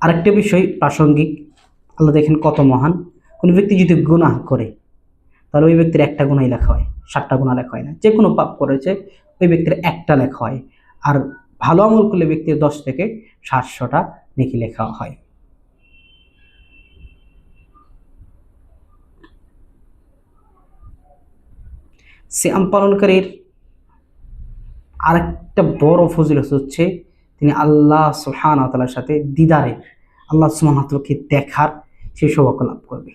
আরেকটা বিষয় প্রাসঙ্গিক, আল্লাহ দেখেন কত মহান। কোনো ব্যক্তি যদি গুনাহ করে, তাহলে ওই ব্যক্তির একটা গুনাহই লেখা হয়, 7টা গুনাহ লেখা হয় না। যে কোনো পাপ করেছে ওই ব্যক্তির একটা লেখা হয়, আর ভালো আমল করলে ব্যক্তির 10 থেকে 700টা নেকি লেখা হয়। সিয়াম পালনকারীর আরেকটা বড় ফজিলত হচ্ছে, তিনি আল্লাহ সুবহানাহু ওয়া তাআলার সাথে দিদারের, আল্লাহ সুবহানাহু ওয়া তাআলাকে দেখার সেই সৌভাগ্য লাভ করবে।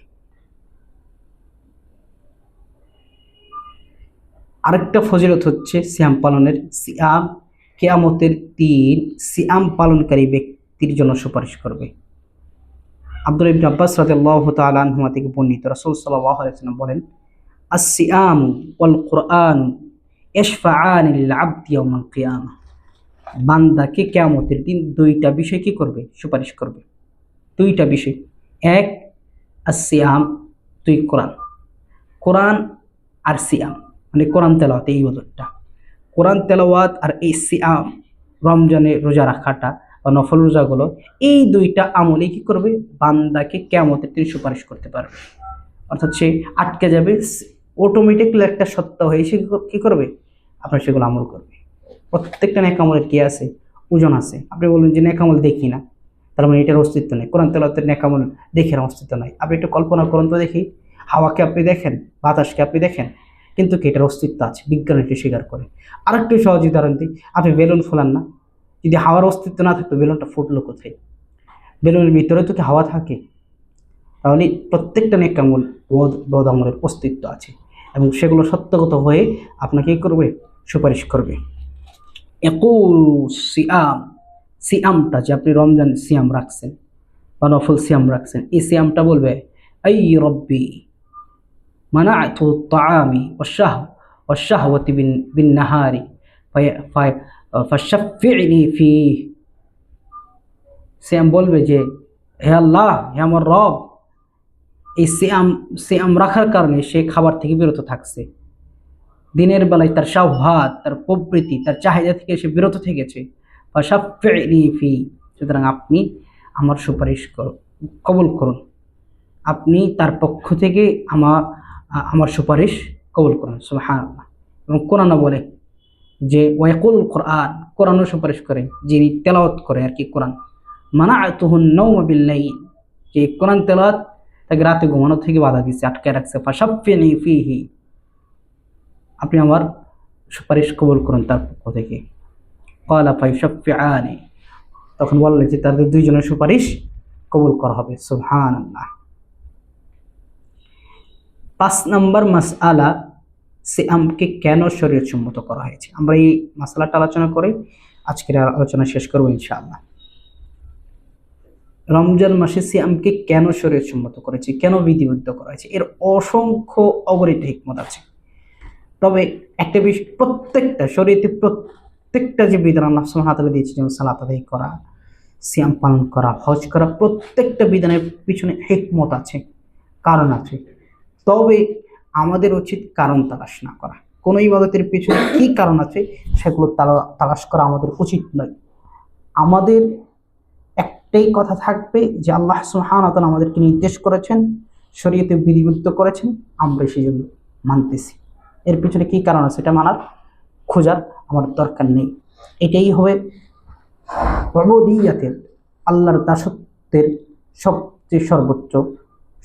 আরেকটা ফজিলত হচ্ছে সিয়াম পালনের, সিয়াম কিয়ামতের দিন সিয়াম পালনকারী ব্যক্তির জন্য সুপারিশ করবে। আব্দুল্লাহ ইবনে আব্বাস রাদিয়াল্লাহু তাআলা আনহুমা থেকে বর্ণিত, রাসূল সাল্লাল্লাহু আলাইহি ওয়াসাল্লাম বলেন, আস-সিয়াম ওয়াল কুরআন ইয়াশফাআনি লিল আবদি ইয়াওমাল কিয়ামাহ, বান্দাকে কিয়ামতের দিন 2টা বিষয় কি করবে? সুপারিশ করবে। 2টা বিষয়, এক আর সিয়াম তুই কোরআন, কোরআন আর সিয়াম মানে কোরআন তেলাওয়াত, এই ইবাদতটা কোরআন তেলাওয়াত আর এই সিয়াম রমজানে রোজা রাখাটা বা নফল রোজাগুলো, এই দুইটা আমলে কি করবে, বান্দাকে কিয়ামতের দিন সুপারিশ করতে পারবে। অর্থাৎ সে আটকে যাবে, অটোমেটিকলি একটা সত্তা হয়ে সে কি করবে, আপনার সেগুলো আমল করবে। প্রত্যেকটা নেক আমলের কি আছে, ওজন আছে। আপনি বলবেন যে নেক আমল দেখি না, তার মানে এটার অস্তিত্ব নেই। কোরআন তেলাওয়াতের নেক আমল দেখে অস্তিত্ব নাই। আপনি একটু কল্পনা করুন তো দেখি, হাওয়াকে আপনি দেখেন, বাতাসকে আপনি দেখেন, কিন্তু কি এটার অস্তিত্ব আছে, বিজ্ঞান এটি স্বীকার করে। আরেকটু সহজ উদাহরণ দিই, আপনি বেলুন ফোলান না, যদি হাওয়ার অস্তিত্ব না থাকতো বেলুনটা ফুটলো কোথায়? বেলুনের ভিতরে তো কি হাওয়া থাকে? তাহলে প্রত্যেকটা নেক আমল, বদ আমলের অস্তিত্ব আছে এবং সেগুলো সত্যগত হয়ে আপনাকে কি করবে, সুপারিশ করবে। সিয়াম, সিয়ামটা যে আপনি রমজান সিয়াম রাখছেন বা নফল সিয়াম রাখছেন, এই সিয়ামটা বলবে আই রব্বি মানাতু তাআমি ওয়াশ-শাহওয়াতি বিন-নাহারি ফাশাফি'নি ফীহি। সিয়াম বলবে যে হে আল্লাহ, হে আমার রব, এই সিয়াম রাখার কারণে সে খাবার থেকে বিরত থাকছে, দিনের বেলায় তার শাহওয়াত, তার প্রবৃত্তি, তার চাহিদা থেকে সে বিরত থেকেছে। ফাশাফি'নি ফীহি, সুতরাং আপনি আমার সুপারিশ কবুল করুন, আপনি তার পক্ষ থেকে আমার সুপারিশ কবুল করুন। সুবহানাল্লাহ। এবং কোরআনও বলে যে ওয়াকুল কোরআন, কোরআনও সুপারিশ করে, যিনি তেলাওয়াত করে আর কি কোরআন। মানাতুহুন নাওম বিল-লাইল, যে কোরআন তেলাওয়াত তাকে রাতে ঘুমানো থেকে বাধা দিচ্ছে, আটকে রাখছে। ফাশাফি'নি ফীহি, আপনি আমার সুপারিশ কবুল করুন তার পক্ষ থেকে। ক্বালা ফায়ুশাফি'আনি, তখন বললেন যে তাদের দুইজনের সুপারিশ কবুল করা হবে। সুবহানাল্লাহ। 5 নম্বর মাসআলা, সিয়ামকে কেন শরীয়ত সম্মত করা হয়েছে। আমরা এই মাসআলাটা আলোচনা করে আজকের আলোচনা শেষ করব ইনশাআল্লাহ। রমজান মাসে সিয়ামকে কেন শরীয়ত সম্মত করেছে, কেন বিধিবদ্ধ করা হয়েছে, এর অসংখ্য অগণিত হিকমত আছে। তবে একটা বিষয়, প্রত্যেকটা শরীয়তে প্রত্যেকটা যে বিধান আল্লাহ সুবহানাহু ওয়া তাআলা দিয়েছে, যেমন সালাত আদায় করা, সিয়াম পালন করা, হজ করা, প্রত্যেকটা বিধানের পিছনে হিকমত আছে, কারণ আছে। তবে আমাদের উচিত কারণ তালাশ না করা। কোনো ইবাদতের পিছনে কি কারণ আছে সেগুলো তালাশ করা আমাদের উচিত নয়। আমাদের একটাই কথা থাকবে যে আল্লাহ সুবহানাহু ওয়া তাআলা আমাদেরকে নির্দেশ করেছেন, শরীয়তে বিধিবদ্ধ করেছেন, আমরা সেই জন্য মানতেছি। এর পিছনে কি কারণ আছে এটা মানার খোঁজার আমার দরকার নেই। এটাই হবে উবুদিয়্যাতের, আল্লাহর দাসত্বের সবচেয়ে সর্বোচ্চ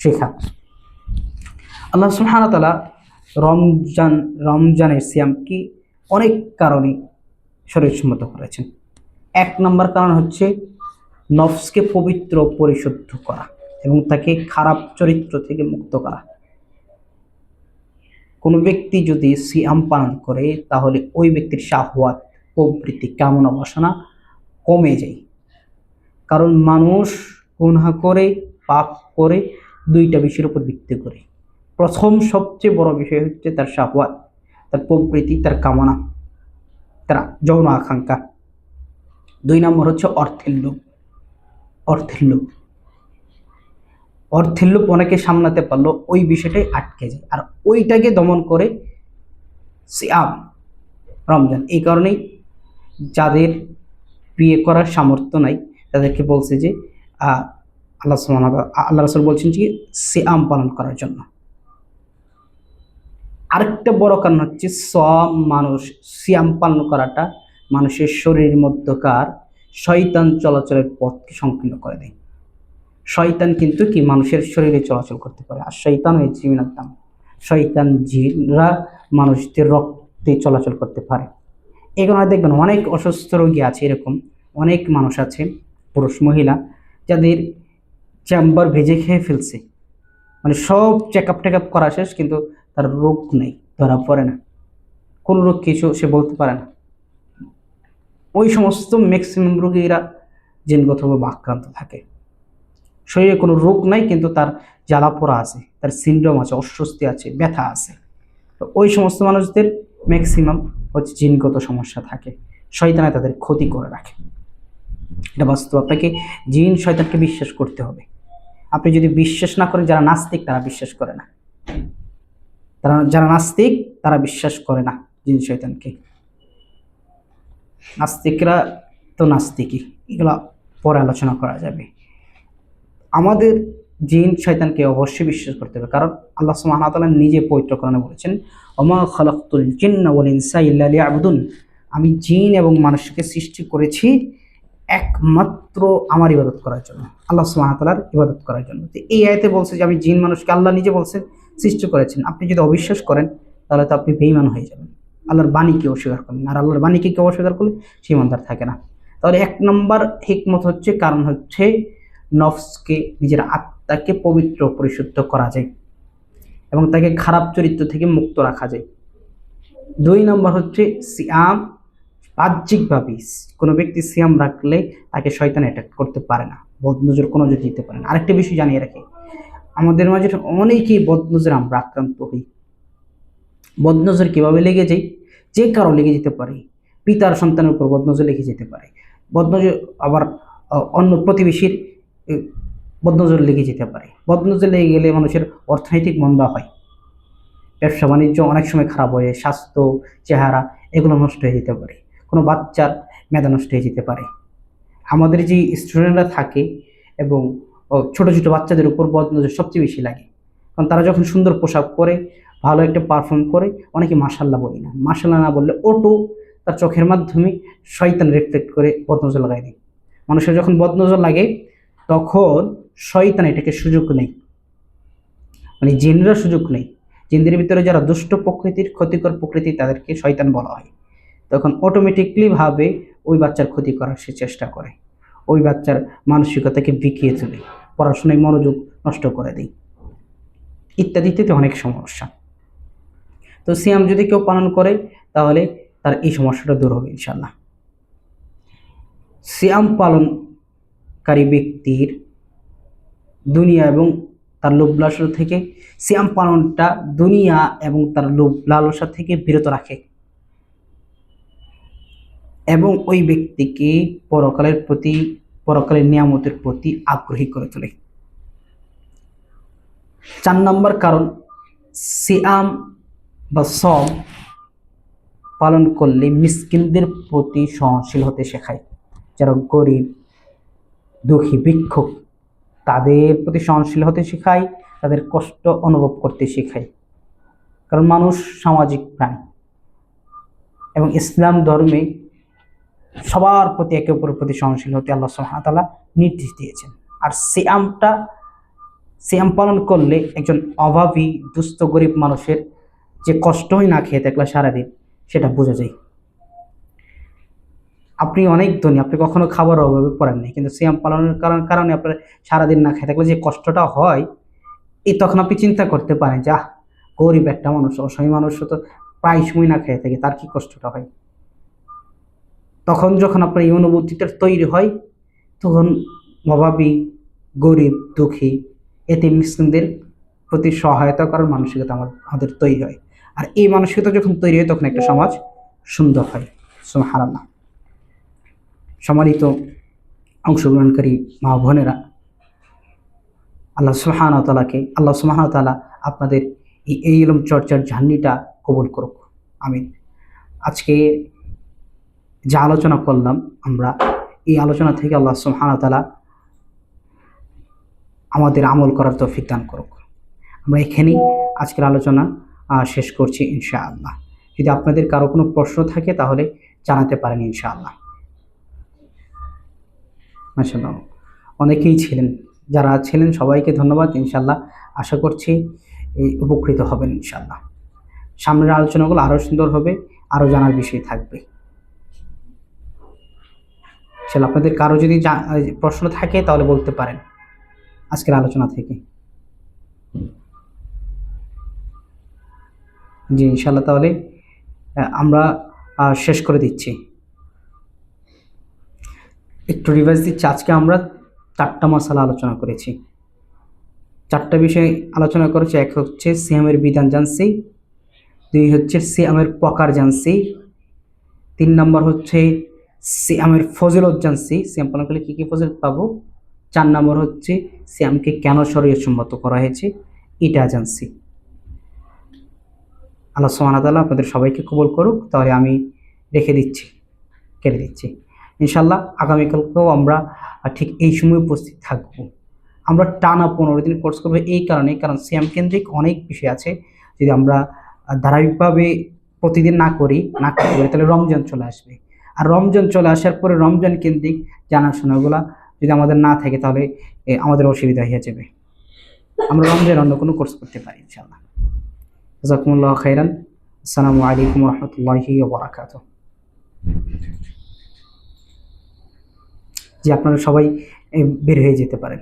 শিক্ষা। আল্লাহ সুবহানাহু ওয়া তাআলা রমজানের সিয়ামকে অনেক কারণে শরীয়তসম্মত করেছেন। 1 নম্বর কারণ হচ্ছে নফসকে পবিত্র পরিশুদ্ধ করা এবং তাকে খারাপ চরিত্র থেকে মুক্ত করা। কোনো ব্যক্তি যদি সিয়াম পালন করে তাহলে ওই ব্যক্তির শাহওয়াত, প্রবৃত্তি, কামনা বাসনা কমে যায়। কারণ মানুষ গুনাহ করে, পাপ করে দুইটা বিষয়ের উপর ভিত্তি করে। প্রথম সবচেয়ে বড় বিষয় হচ্ছে তার শাহওয়াত, তার প্রবৃত্তি, তার কামনা, তার যৌন আকাঙ্ক্ষা। 2 নম্বর হচ্ছে অর্থের লোভ। অর্থের লোভ অনেকে সামলাতে পারলো, ওই বিষয়টাই আটকে যায়, আর ওইটাকে দমন করে সিয়াম, রমজান। এই কারণেই যাদের বিয়ে করার সামর্থ্য নাই তাদেরকে বলছে যে আল্লাহ রাসূল বলছেন যে সিয়াম পালন করার জন্য। আরেকটা বড় কারণ হচ্ছে সিয়াম পালন করাটা মানুষের শরীরের মধ্যকার শয়তান চলাচলের পথকে সংকীর্ণ করে দেয়। শয়তান কিন্তু কি মানুষের শরীরে চলাচল করতে পারে, আর শয়তান হচ্ছে জিনাত্তাম, শয়তান জিনরা মানুষদের রক্তে চলাচল করতে পারে। এই কারণে দেখবেন অনেক অসুস্থ রোগী আছে, এরকম অনেক মানুষ আছে, পুরুষ মহিলা, যাদের চেম্বার ভেজে খেয়ে ফেলছে, মানে সব চেক আপ করা শেষ, কিন্তু তার রোগ নেই, ধরা পড়ে না, কোন রোগ কিছু সে বলতে পারে না। ওই সমস্ত ম্যাক্সিমাম রোগীরা জিনগতভাবে আক্রান্ত থাকে, শরীরে কোনো রোগ নাই কিন্তু তার জ্বালা পোড়া আছে, তার সিনড্রোম আছে, অস্বস্তি আছে, ব্যথা আছে। তো ওই সমস্ত মানুষদের ম্যাক্সিমাম হচ্ছে জিনগত সমস্যা থাকে, শয়তানে তাদের ক্ষতি করে রাখে। এটা বাস্তব, আপনাকে জিন শয়তানকে বিশ্বাস করতে হবে। আপনি যদি বিশ্বাস না করেন, যারা নাস্তিক তারা বিশ্বাস করে না, যারা নাস্তিক তারা বিশ্বাস করে না জিন শয়তানকে। নাস্তিকরা তো নাস্তিকই, এগুলো পরে আলোচনা করা যাবে। আমাদের জিন শয়তানকে অবশ্যই বিশ্বাস করতে হবে, কারণ আল্লাহ সুবহানাহু ওয়া তাআলা নিজে পবিত্র কোরআনে বলেছেন, ওমা খালাকতুল জিন্না ওয়াল ইনসা ইল্লা লিয়াবুদুন, আমি জিন এবং মানুষকে সৃষ্টি করেছি একমাত্র আমার ইবাদত করার জন্য, আল্লাহ সুবহানাহু ওয়া তাআলার ইবাদত করার জন্য। তো এই আয়াতে বলছে যে আমি জিন মানুষকে আল্লাহ নিজে বলছেন সৃষ্টি করেছেন। আপনি যদি অবিশ্বাস করেন তাহলে তো আপনি বেঈমান হয়ে যাবেন, আল্লাহর বাণীকে অস্বীকার করলেন, আর আল্লাহর বাণীকে কেউ অস্বীকার করলে সে ইমানদার থাকে না। তাহলে 1 নম্বর হিকমত হচ্ছে, কারণ হচ্ছে নফসকে, নিজের আত্মাকে পবিত্র পরিশুদ্ধ করা যায় এবং তাকে খারাপ চরিত্র থেকে মুক্ত রাখা যায়। 2 নম্বর হচ্ছে সিয়াম। বাহ্যিকভাবে কোনো ব্যক্তি সিয়াম রাখলে তাকে শয়তান অ্যাটাক করতে পারে না, বদনজর কোনো নজর দিতে পারে না। আরেকটা বিষয় জানিয়ে রাখি, আমাদের মাঝে অনেকেই বদনজরে আমরা আক্রান্ত হই। বদনজর কিভাবে লেগে যায়? যে কারো লেগে যেতে পারে, পিতার সন্তানের উপর বদনজর লেগে যেতে পারে, বদনজর আবার অন্য প্রতিবেশীর বদনজর লেগে যেতে পারে। বদনজর লেগে গেলে মানুষের অর্থনৈতিক মন্দা হয়, ব্যবসা বাণিজ্য অনেক সময় খারাপ হয়ে, স্বাস্থ্য, চেহারা এগুলো নষ্ট হয়ে যেতে পারে, কোনো বাচ্চার মেধা নষ্ট হয়ে যেতে পারে। আমাদের যে স্টুডেন্টরা থাকে এবং ছোটো ছোটো বাচ্চাদের উপর বদনজর সবচেয়ে বেশি লাগে, কারণ তারা যখন সুন্দর পোশাক পরে, ভালো একটা পারফর্ম করে, অনেকে মাশাল্লাহ বলি না, মাশাল্লাহ না বললে অটো তার চোখের মাধ্যমে শয়তান রিফ্লেক্ট করে বদনজর লাগাই দেয়। মানুষের যখন বদনজর লাগে তখন শয়তান এটাকে সুযোগ নেই, মানে জিনরা সুযোগ নেই। জিনদের ভিতরে যারা দুষ্ট প্রকৃতির, ক্ষতিকর প্রকৃতি, তাদেরকে শয়তান বলা হয়। তখন অটোমেটিকলি ভাবে ওই বাচ্চার ক্ষতি করার সে চেষ্টা করে, ওই বাচ্চার মানসিকতাকে বিকিয়ে তোলে, পড়াশোনায় মনোযোগ নষ্ট করে দেয়, ইত্যাদি ইত্যাদি অনেক সমস্যা। তো সিয়াম যদি কেউ পালন করে তাহলে তার এই সমস্যাটা দূর হবে ইনশাল্লাহ। সিয়াম পালনকারী ব্যক্তির দুনিয়া এবং তার লোভ লালসা থেকে, সিয়াম পালনটা দুনিয়া এবং তার লোভ লালসা থেকে বিরত রাখে এবং ওই ব্যক্তিকে পরকালের নিয়ামতের প্রতি আগ্রহী করে তোলে। 4 নম্বর কারণ, সিয়াম বা সম পালন করলে মিসকিনদের প্রতি সহনশীল হতে শেখায়। যারা গরিব, দুঃখী, ভিক্ষুক, তাদের প্রতি সহনশীল হতে শেখায়, তাদের কষ্ট অনুভব করতে শেখায়, কারণ মানুষ সামাজিক প্রাণী এবং ইসলাম ধর্মে সবার প্রতি একে অপরের প্রতি সহনশীল হতে আল্লাহ সুবহানাহু ওয়া তাআলা নির্দেশ দিয়েছেন। আর সিয়াম পালন করলে একজন অভাবী, দুস্থ, গরিব মানুষের যে কষ্টই না খেয়ে থাকলে সারাদিন, সেটা বোঝা যায়। আপনি অনেক ধনী, আপনি কখনো খাবার অভাবে পড়েন নাই, কিন্তু সিয়াম পালনের কারণে আপনার সারাদিন না খেয়ে থাকলে যে কষ্টটা হয়, তখন আপনি চিন্তা করতে পারেন যে গরিব একটা মানুষ, অসহায় মানুষ তো প্রায় সময় না খেয়ে থাকে, তার কি কষ্টটা হয়। তখন যখন আপনার এই অনুভূতিটা তৈরি হয়, তখন অভাবী, গরিব, দুঃখী, এতিম মিসকিনদের প্রতি সহায়তা করার মানসিকতা আমাদের তৈরি হয়। আর এই মানসিকতা যখন তৈরি হয় তখন একটা সমাজ সুন্দর হয়। সুবহানাল্লাহ। সম্মানিত অংশগ্রহণকারী মা বোনেরা, আল্লাহ সুবহানাহু ওয়া তাআলা আপনাদের এই ইলম চর্চার জার্নিটা কবুল করুক, আমিন। আজকে যা আলোচনা করলাম আমরা, এই আলোচনা থেকে আল্লাহ সুবহানাহু ওয়া তাআলা আমাদের আমল করার তৌফিক দান করুক। আমরা এখানেই আজকের আলোচনা শেষ করছি ইনশাআল্লাহ। যদি আপনাদের কারো কোনো প্রশ্ন থাকে তাহলে জানাতে পারেন ইনশাআল্লাহ। মাশাআল্লাহ, অনেকেই ছিলেন, যারা ছিলেন সবাইকে ধন্যবাদ। ইনশাআল্লাহ আশা করছি উপকৃত হবেন ইনশাআল্লাহ। সামনের আলোচনাগুলো আরও সুন্দর হবে, আরও জানার বিষয় থাকবে। আপনাদের কারো যদি প্রশ্ন থাকে তাহলে বলতে পারেন আজকের আলোচনা থেকে। জি ইনশাআল্লাহ, তাহলে আমরা শেষ করে দিচ্ছি। একটু রিভাইজ দিচ্ছি। আজকে আমরা 4টা মাসালা আলোচনা করেছি, 4টা বিষয় আলোচনা করেছি। 1 হচ্ছে সিয়ামের বিধান জানছি, 2 হচ্ছে সিয়ামের প্রকার জানছি, 3 নম্বর হচ্ছে সিয়ামের ফজিলত জানছি, সিয়াম পালন করলে কী কী ফজিলত পাবো, 4 নম্বর হচ্ছে সিয়ামকে কেন শরীয়তসম্মত করা হয়েছে এটা জানছি। আল্লাহ সুবহানাহু ওয়া তাআলা আপনাদের সবাইকে কবুল করুক। তাহলে আমি রেখে দিচ্ছি, কেটে দিচ্ছি। ইনশাল্লাহ আগামীকালকেও আমরা ঠিক এই সময় উপস্থিত থাকব। আমরা টানা 15 দিন কোর্স করবো এই কারণে, কারণ সিয়াম কেন্দ্রিক অনেক বিষয় আছে। যদি আমরা ধারাবাহিকভাবে প্রতিদিন না করতে পারি তাহলে রমজান চলে আসবে। আর রমজান চলে আসার পরে রমজান কেন্দ্রিক জানাশোনাগুলা যদি আমাদের না থাকে তাহলে আমাদের অসুবিধা হয়ে যাবে। আমরা রমজান অন্য কোনো কোর্স করতে পারি ইনশাআল্লাহ। জাযাকুমুল্লাহু খাইরান। আসসালামু আলাইকুম ওয়া রাহমাতুল্লাহি ওয়া বারাকাতুহু। যে আপনারা সবাই বের হয়ে যেতে পারেন।